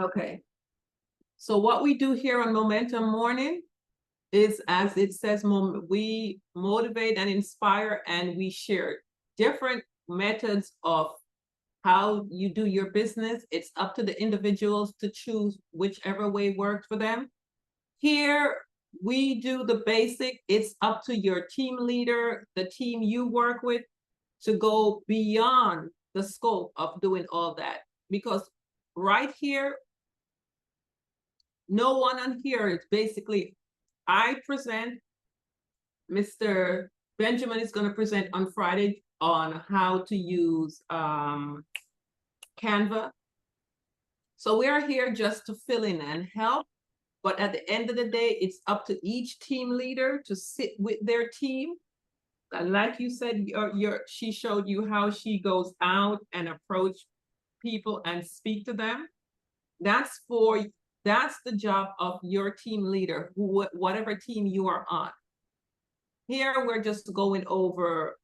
Okay. So what we do here on Momentum Morning is, as it says, we motivate and inspire, and we share different methods of how you do your business. It's up to the individuals to choose whichever way works for them. Here, we do the basic. It's up to your team leader, the team you work with, to go beyond the scope of doing all that. Because right here, no one on here is basically, I present, Mr. Benjamin is going to present on Friday on how to use Canva. So we are here just to fill in and help. But at the end of the day, it's up to each team leader to sit with their team. And like you said, she showed you how she goes out and approach people and speak to them. That's the job of your team leader, whatever team you are on. Here, we're just going over,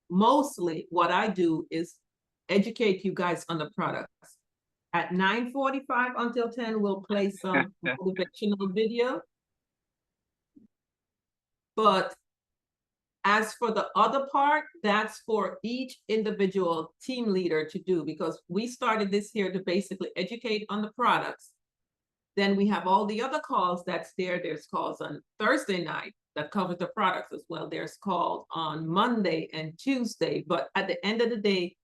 mostly what I do is educate you guys on the products. At 9:45 until 10, we'll play some motivational video. But as for the other part, that's for each individual team leader to do, because we started this here to basically educate on the products. Then we have all the other calls that's there. There's calls on Thursday night that covers the products as well. There's calls on Monday and Tuesday. But at the end of the day,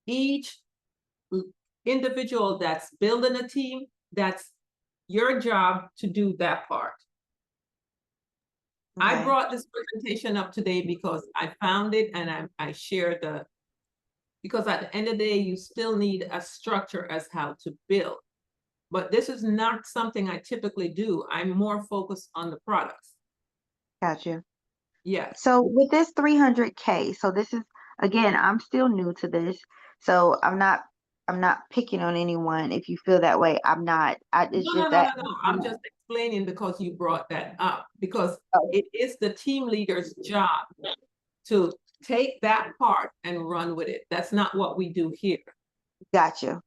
each individual that's building a team, that's your job to do that part. I Okay. brought this presentation up today because I found it and I shared because at the end of the day, you still need a structure as how to build. But this is not something I typically do. I'm more focused on the products. Got you. Yes. So with this 300K, so this is, again, I'm still new to this, so I'm not picking on anyone if you feel that way. I'm not. It's No, just no, no, that. no, no. I'm just explaining because you brought that up, because Oh, it is the team leader's job to take that part and run with it. That's not what we do here. got you.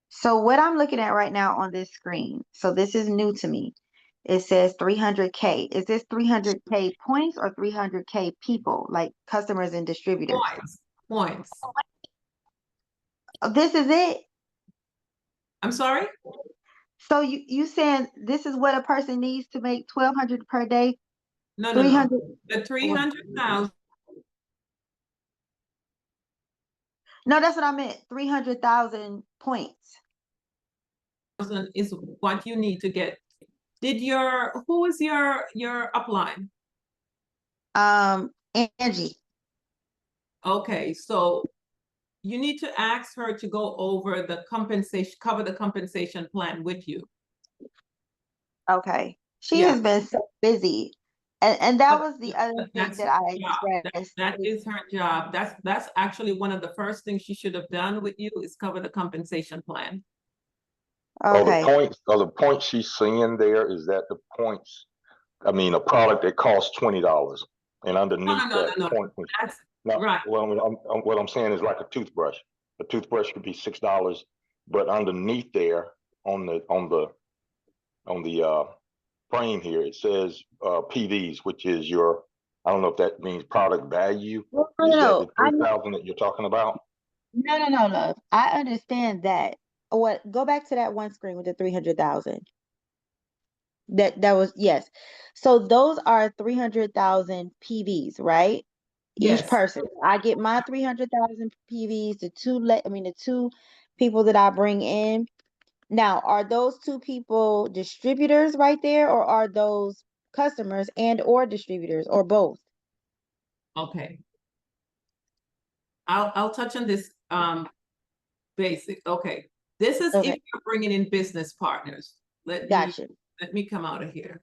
So what I'm looking at right now on this screen, so this is new to me. It says 300K. Is this 300K points or 300K people, like customers and distributors? Points. Oh, this is it? I'm sorry? So you saying this is what a person needs to make 1,200 per day? No, no, no. 300. The 300,000 No, that's what I meant. 300,000 points. is what you need to get. Who is your upline? Angie. Okay, so you need to ask her to go over the compensation, cover the compensation plan with you. Okay. She Yeah. has been so busy. And that was the other But thing that's that her I job. expressed. That is her job. That's actually one of the first things she should have done with you is cover the compensation plan. Okay. Are the points she's seeing there, is that the points, I mean, a product that costs $20 and underneath No, that point. That's No, right. well, what I'm saying is like a toothbrush. A toothbrush could be $6, but underneath there on the frame here, it says PVs, which is your, I don't know if that means product value. No, Is that no, the 3,000 that you're talking about? no, love. I understand that. What? Go back to that one screen with the 300,000. That was, yes. So those are 300,000 PVs, right? Each Yes. person. I get my 300,000 PVs. The two people that I bring in. Now, are those two people distributors right there, or are those customers and or distributors, or both? Okay. I'll touch on this basic. Okay. This is Okay. if you're bringing in business partners. Let Gotcha. me come out of here.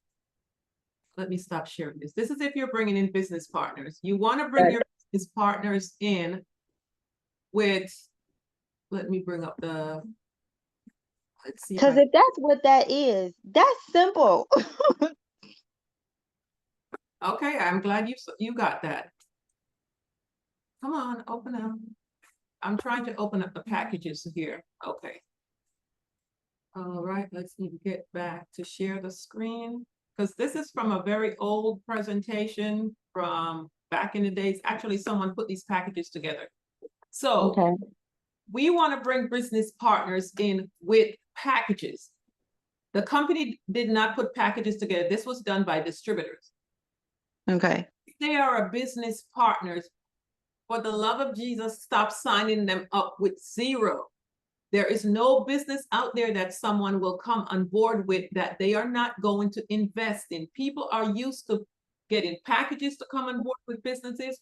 Let me stop sharing this. This is if you're bringing in business partners. You want to bring your business partners in with, let me bring up the, let's see. Because if that's what that is, that's simple. Okay, I'm glad you got that. Come on, open up. I'm trying to open up the packages here. Okay. All right, let's get back to share the screen, because this is from a very old presentation from back in the days. Actually, someone put these packages together. So Okay. we want to bring business partners in with packages. The company did not put packages together. This was done by distributors. Okay. If they are a business partners, for the love of Jesus, stop signing them up with zero. There is no business out there that someone will come on board with that they are not going to invest in. People are used to getting packages to come on board with businesses,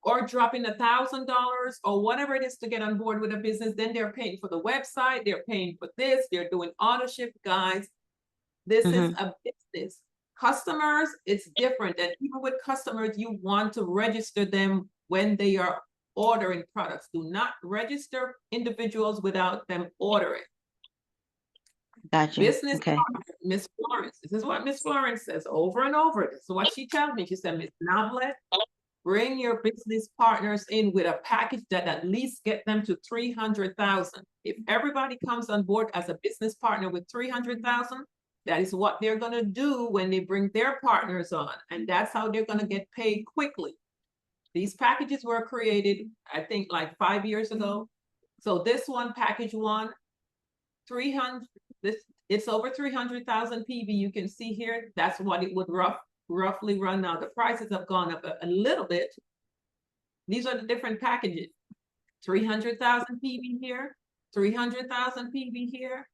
or dropping $1,000 or whatever it is to get on board with a business. Then they're paying for the website, they're paying for this, they're doing auto ship. Guys, this is a business. Customers, it's different. And even with customers, you want to register them when they are ordering products. Do not register individuals without them ordering. Gotcha. Business Okay. Miss Florence. This is what Miss Florence says over and over. This is what she tells me. She said, Miss Noblet, bring your business partners in with a package that at least get them to 300,000. If everybody comes on board as a business partner with 300,000, that is what they're going to do when they bring their partners on. And that's how they're going to get paid quickly. These packages were created, I think, like 5 years ago. So this one, package one, 300, it's over 300,000 PV. You can see here, that's what it would roughly run now. The prices have gone up a little bit. These are the different packages. 300,000 PV here, 300,000 PV here,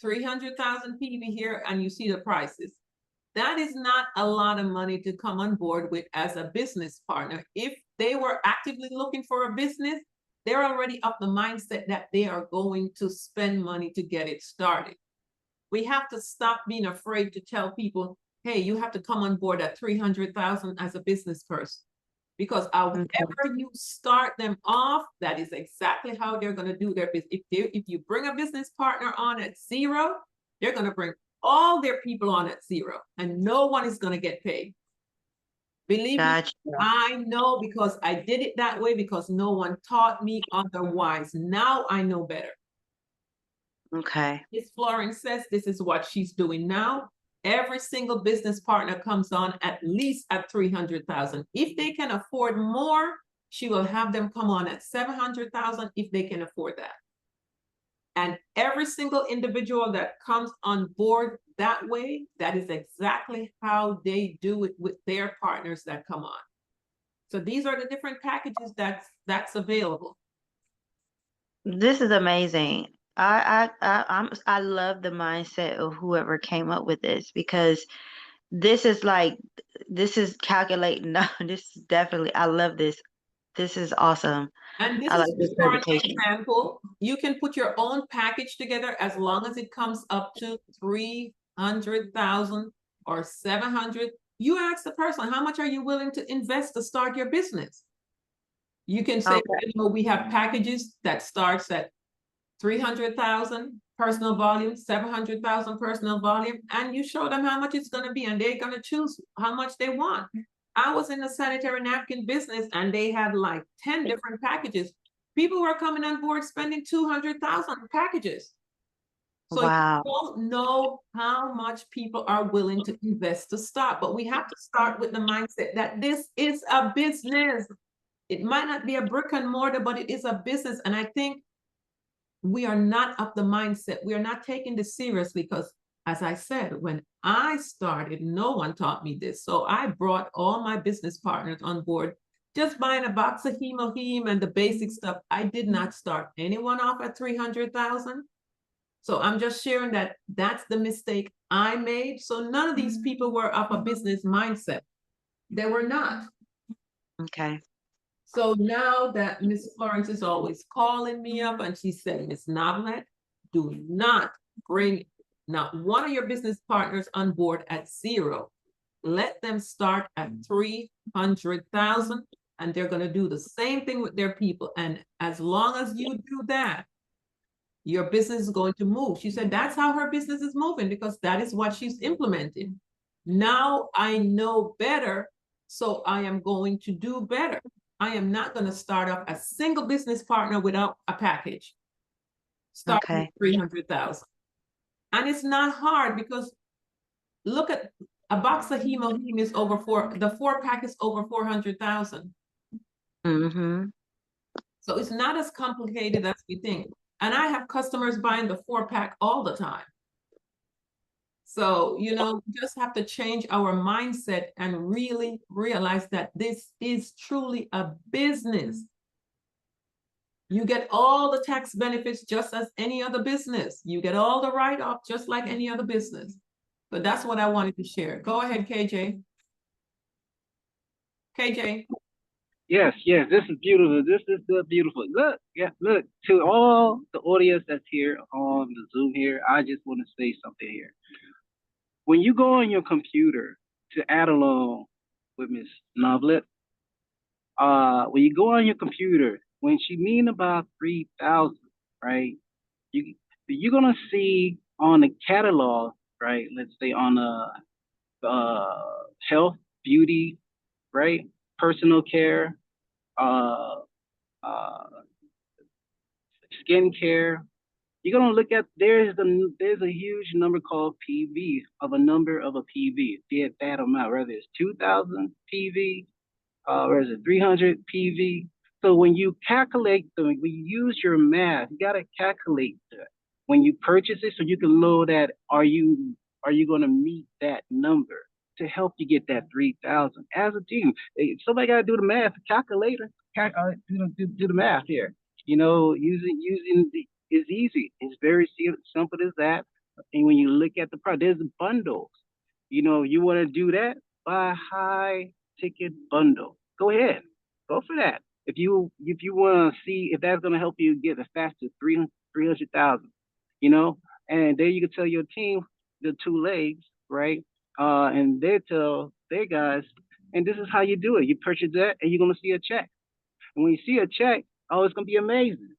300,000 PV here, and you see the prices. that is not a lot of money to come on board with as a business partner. If they were actively looking for a business, they're already up the mindset that they are going to spend money to get it started. We have to stop being afraid to tell people, hey, you have to come on board at 300,000 as a business person. Because however you start them off, that is exactly how they're going to do their business. If you bring a business partner on at 0, they're going to bring all their people on at 0, and no one is going to get paid. Believe me, I know, because I did it that way, because no one taught me otherwise. Now I know better. Okay. Miss Florence says this is what she's doing now. Every single business partner comes on at least at 300,000. If they can afford more, she will have them come on at 700,000 if they can afford that. And every single individual that comes on board that way, that is exactly how they do it with their partners that come on. So these are the different packages that's available. This is amazing. I love the mindset of whoever came up with this, because this is calculating. No, this is definitely, I love this. This is awesome. And this I like is this for an presentation. example. You can put your own package together as long as it comes up to 300,000 or 700. You ask the person, how much are you willing to invest to start your business? You can say, you know, we have packages that starts at 300,000 personal volume, 700,000 personal volume, and you show them how much it's going to be, and they're going to choose how much they want. I was in the sanitary napkin business, and they had like 10 different packages. People were coming on board spending 200,000 packages. So you don't know how much people are willing to invest to start, but we have to start with the mindset that this is a business. It might not be a brick and mortar, but it is a business. And I think we are not of the mindset. We are not taking this seriously, because, as I said, when I started, no one taught me this. So I brought all my business partners on board, just buying a box of Hemoheme and the basic stuff. I did not start anyone off at 300,000. So I'm just sharing that that's the mistake I made. So none of these people were of a business mindset. They were not. Okay. So now that Miss Florence is always calling me up, and she said, Miss Novelet, do not bring not one of your business partners on board at 0. Let them start at 300,000, and they're going to do the same thing with their people. And as long as you do that, your business is going to move. She said that's how her business is moving, because that is what she's implementing. Now I know better, so I am going to do better. I am not going to start off a single business partner without a package. Start with 300,000. And it's not hard, because look at a box of Hemoheme is over the 4-pack is over 400,000. So it's not as complicated as we think. And I have customers buying the 4-pack all the time. So, you know, we just have to change our mindset and really realize that this is truly a business. You get all the tax benefits just as any other business. You get all the write-off just like any other business. But that's what I wanted to share. Go ahead, KJ. KJ. Yes, this is beautiful. This is beautiful. Look, look, to all the audience that's here on the Zoom here, I just want to say something here. When you go on your computer to add along with Miss Novelet, when you go on your computer, when she mean about 3,000, right? You're gonna see on the catalog, right? Let's say on health, beauty, right? Personal care, skincare. You're gonna look at there's a huge number called PV of a number of a PV, be it that amount, whether it's 2,000 PV, or is it 300 PV. So when you calculate when you use your math, you gotta calculate that when you purchase it, so you can know that are you gonna meet that number to help you get that 3,000 as a team. Somebody gotta do the math, calculator, do the math here. You know, using is easy. It's very simple as that. And when you look at the product, there's bundles. you want to do that, buy a high ticket bundle. Go ahead, go for that. If you want to see if that's going to help you get a faster 300,000, and then you can tell your team the two legs, right? And they tell their guys, and this is how you do it. You purchase that, and you're going to see a check. And when you see a check, oh, it's going to be amazing.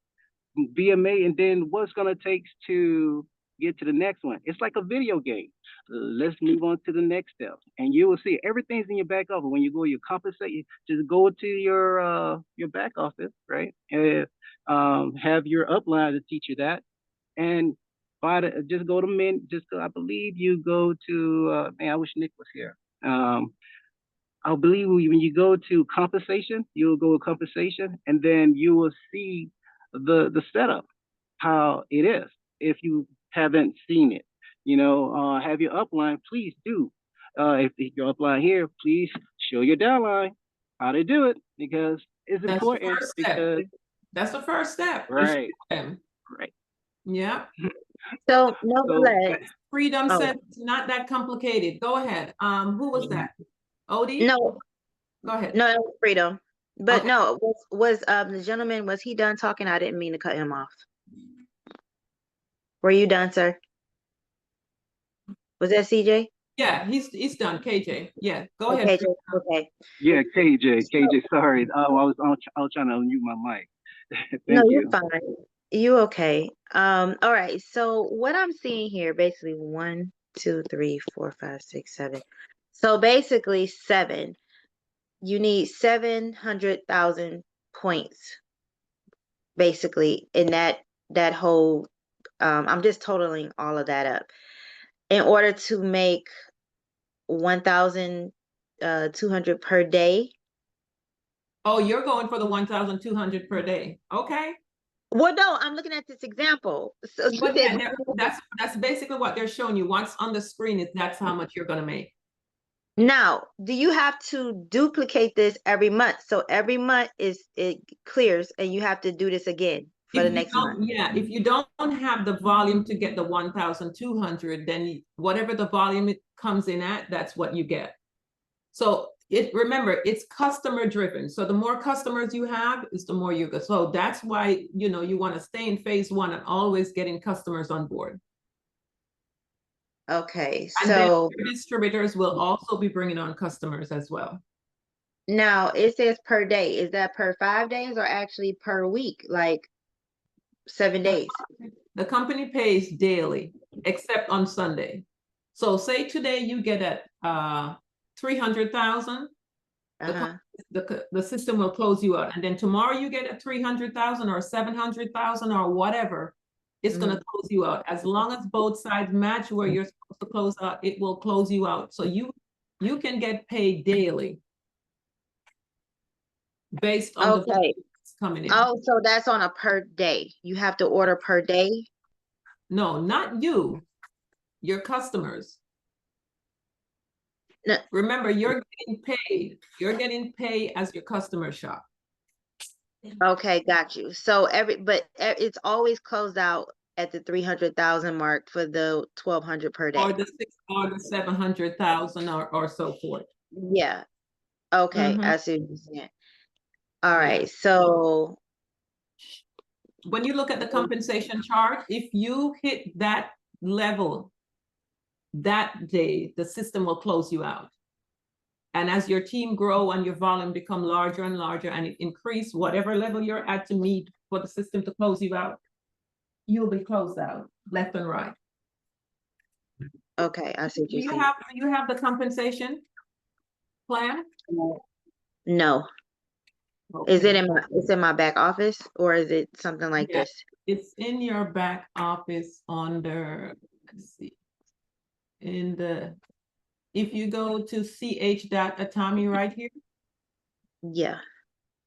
And then what's going to take to get to the next one? It's like a video game. Let's move on to the next step, and you will see everything's in your back office. When you go, you compensate. You just go to your back office, right? And have your upline to teach you that, and just go to men. Just go, I believe you go to. Man, I wish Nick was here. I believe when you go to compensation, you'll go to compensation, and then you will see the setup, how it is. If you haven't seen it, have your upline, please do. If your upline here, please show your downline how to do it, because it's That's the important. first step. Because That's the first step. right, Right. Yeah. So nevertheless, Freedom oh. said it's not that complicated. Go ahead. Who was that? Odie? No. Go ahead. No, that was Freedom. But Okay. no, was the gentleman, was he done talking? I didn't mean to cut him off. Were you done, sir? Was that CJ? Yeah, he's done. KJ. Yeah, go Okay, ahead. okay. yeah, KJ, sorry, I was trying to unmute my mic. Thank No, you. you're fine. You okay? All right. So what I'm seeing here, basically 1, 2, 3, 4, 5, 6, 7. So basically 7. You need 700,000 points, basically, in that whole. I'm just totaling all of that up in order to make 1,200 per day. Oh, you're going for the 1,200 per day. Okay. Well, no, I'm looking at this example. So But yeah, that's basically what they're showing you. What's on the screen is that's how much you're gonna make. now, do you have to duplicate this every month? So every month it clears, and you have to do this again for the next month. Yeah, if you don't have the volume to get the 1,200, then whatever the volume it comes in at, that's what you get. So remember, it's customer driven. So the more customers you have, is the more you go. So that's why, you want to stay in phase 1 and always getting customers on board. Okay, And then so your distributors will also be bringing on customers as well. now it says per day. Is that per 5 days or actually per week, like 7 days? The company pays daily, except on Sunday. So say today you get at 300,000, the system will close you out. And then tomorrow you get at 300,000 or 700,000 or whatever, it's going to close you out. As long as both sides match where you're supposed to close out, it will close you out. So you can get paid daily based on the coming in. Oh, so that's on a per day. You have to order per day? No, not you, your customers. No. Remember, you're getting paid. You're getting paid as your customer shop. Okay, got you. So it's always closed out at the 300,000 mark for the 1,200 per day. Or the 700,000 or so forth. Yeah. Okay, I see what you're saying. All right, so when you look at the compensation chart, if you hit that level that day, the system will close you out. And as your team grow and your volume become larger and larger and it increase whatever level you're at to meet for the system to close you out, you'll be closed out left and right. Okay, I see what you're saying. Do you have the compensation plan? No. Okay. Is it in my back office, or is it something like this? It's in your back office under, let's see, if you go to ch.atomy right here. Yeah.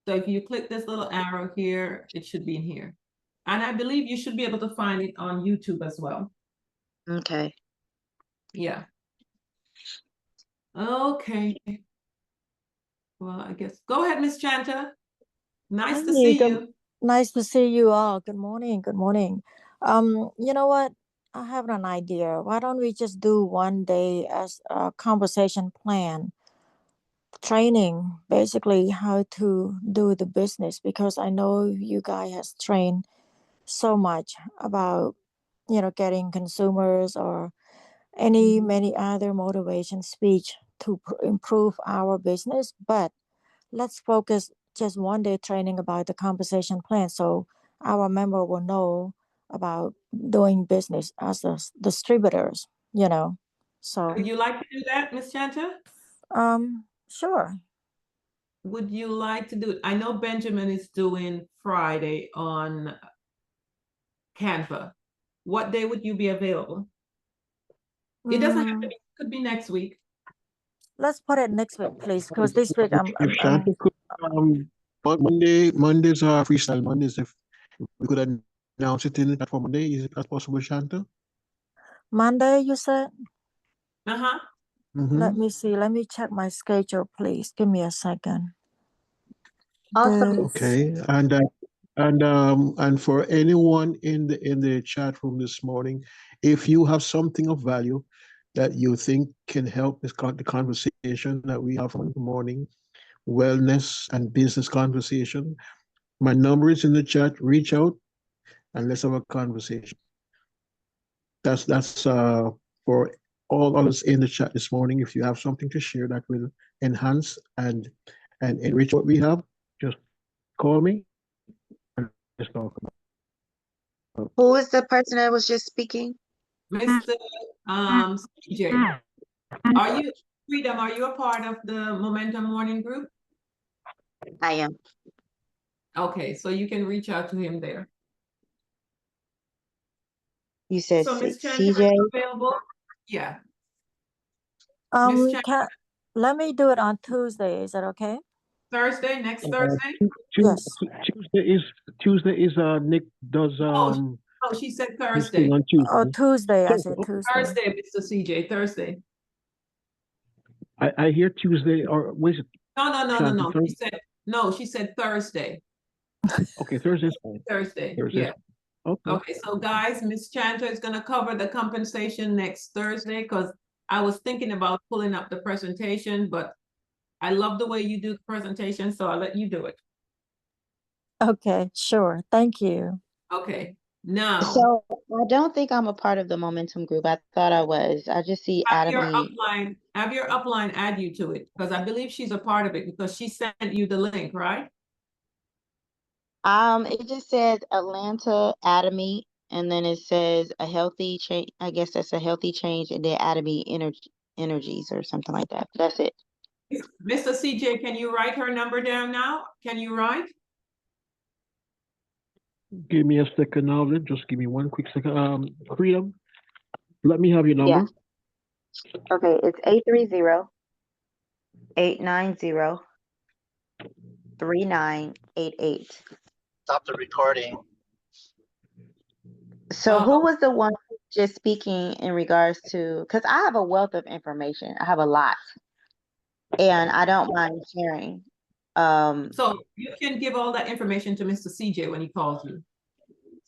So if you click this little arrow here, it should be in here. And I believe you should be able to find it on YouTube as well. Okay. Yeah. Okay. Well, I guess, go ahead, Miss Chanta. Nice to see you. Nice to see you all. Good morning. Good morning. You know what? I have an idea. Why don't we just do one day as a conversation plan training, basically how to do the business, because I know you guys has trained so much about, getting consumers or many other motivation speech to improve our business. But let's focus just one day training about the compensation plan so our member will know about doing business as distributors, so Would you like to do that, Miss Chanta? sure. Would you like to do it? I know Benjamin is doing Friday on Canva. What day would you be available? It doesn't have to be, it could be next week. Let's put it next week, please, because this week If Shanta could, Mondays are freestyle Mondays. If we could announce it in the chat for Monday, is it possible, Shanta? Monday, you said? Uh-huh. Let me see. Let me check my schedule, please. Give me a second. Awesome. Okay, and for anyone in the chat room this morning, if you have something of value that you think can help the conversation that we have in the morning, wellness and business conversation, my number is in the chat. Reach out and let's have a conversation. That's for all others in the chat this morning. If you have something to share that will enhance and enrich what we have, just call me and let's talk about it. Who is the person that was just speaking? Mr. CJ, Freedom, are you a part of the Momentum Morning Group? I am. Okay, so you can reach out to him there. You said So Miss Chanta, are CJ. you available? Yeah. Miss Chanta, Let me do it on Tuesday. Is that okay? Thursday, next Thursday? Yes. Tuesday is Nick does Oh, she said his Thursday. thing on Tuesday. Oh, Tuesday. I said Tuesday. Thursday, Mr. CJ, Thursday. I hear Tuesday, or was it? No. She said Thursday. Okay, Thursday's fine. Thursday, Thursday. yeah. Okay. Okay, so guys, Miss Chanta is gonna cover the compensation next Thursday, because I was thinking about pulling up the presentation, but I love the way you do the presentation, so I'll let you do it. Okay, sure. Thank you. Okay, now. So I don't think I'm a part of the Momentum group. I thought I was. I just see Have your Atomy. upline add you to it, because I believe she's a part of it, because she sent you the link, right? It just says Atlanta Atomy, and then it says a healthy change. I guess that's a healthy change, and then Atomy Energies or something like that. That's it. Mr. CJ, can you write her number down now? Can you write? Give me a second now, then. Just give me one quick second. Freedom, let me have your number. Yeah. Okay, it's 830-890-3988. Stop the recording. So who was the one just speaking in regards to, because I have a wealth of information. I have a lot. And I don't mind sharing. So you can give all that information to Mr. CJ when he calls you.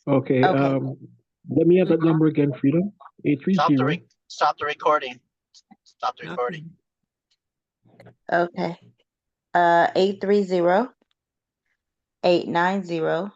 Okay. Let me have that number again, Freedom. 830. Stop the recording. Stop the recording. Okay. 830-890-3988.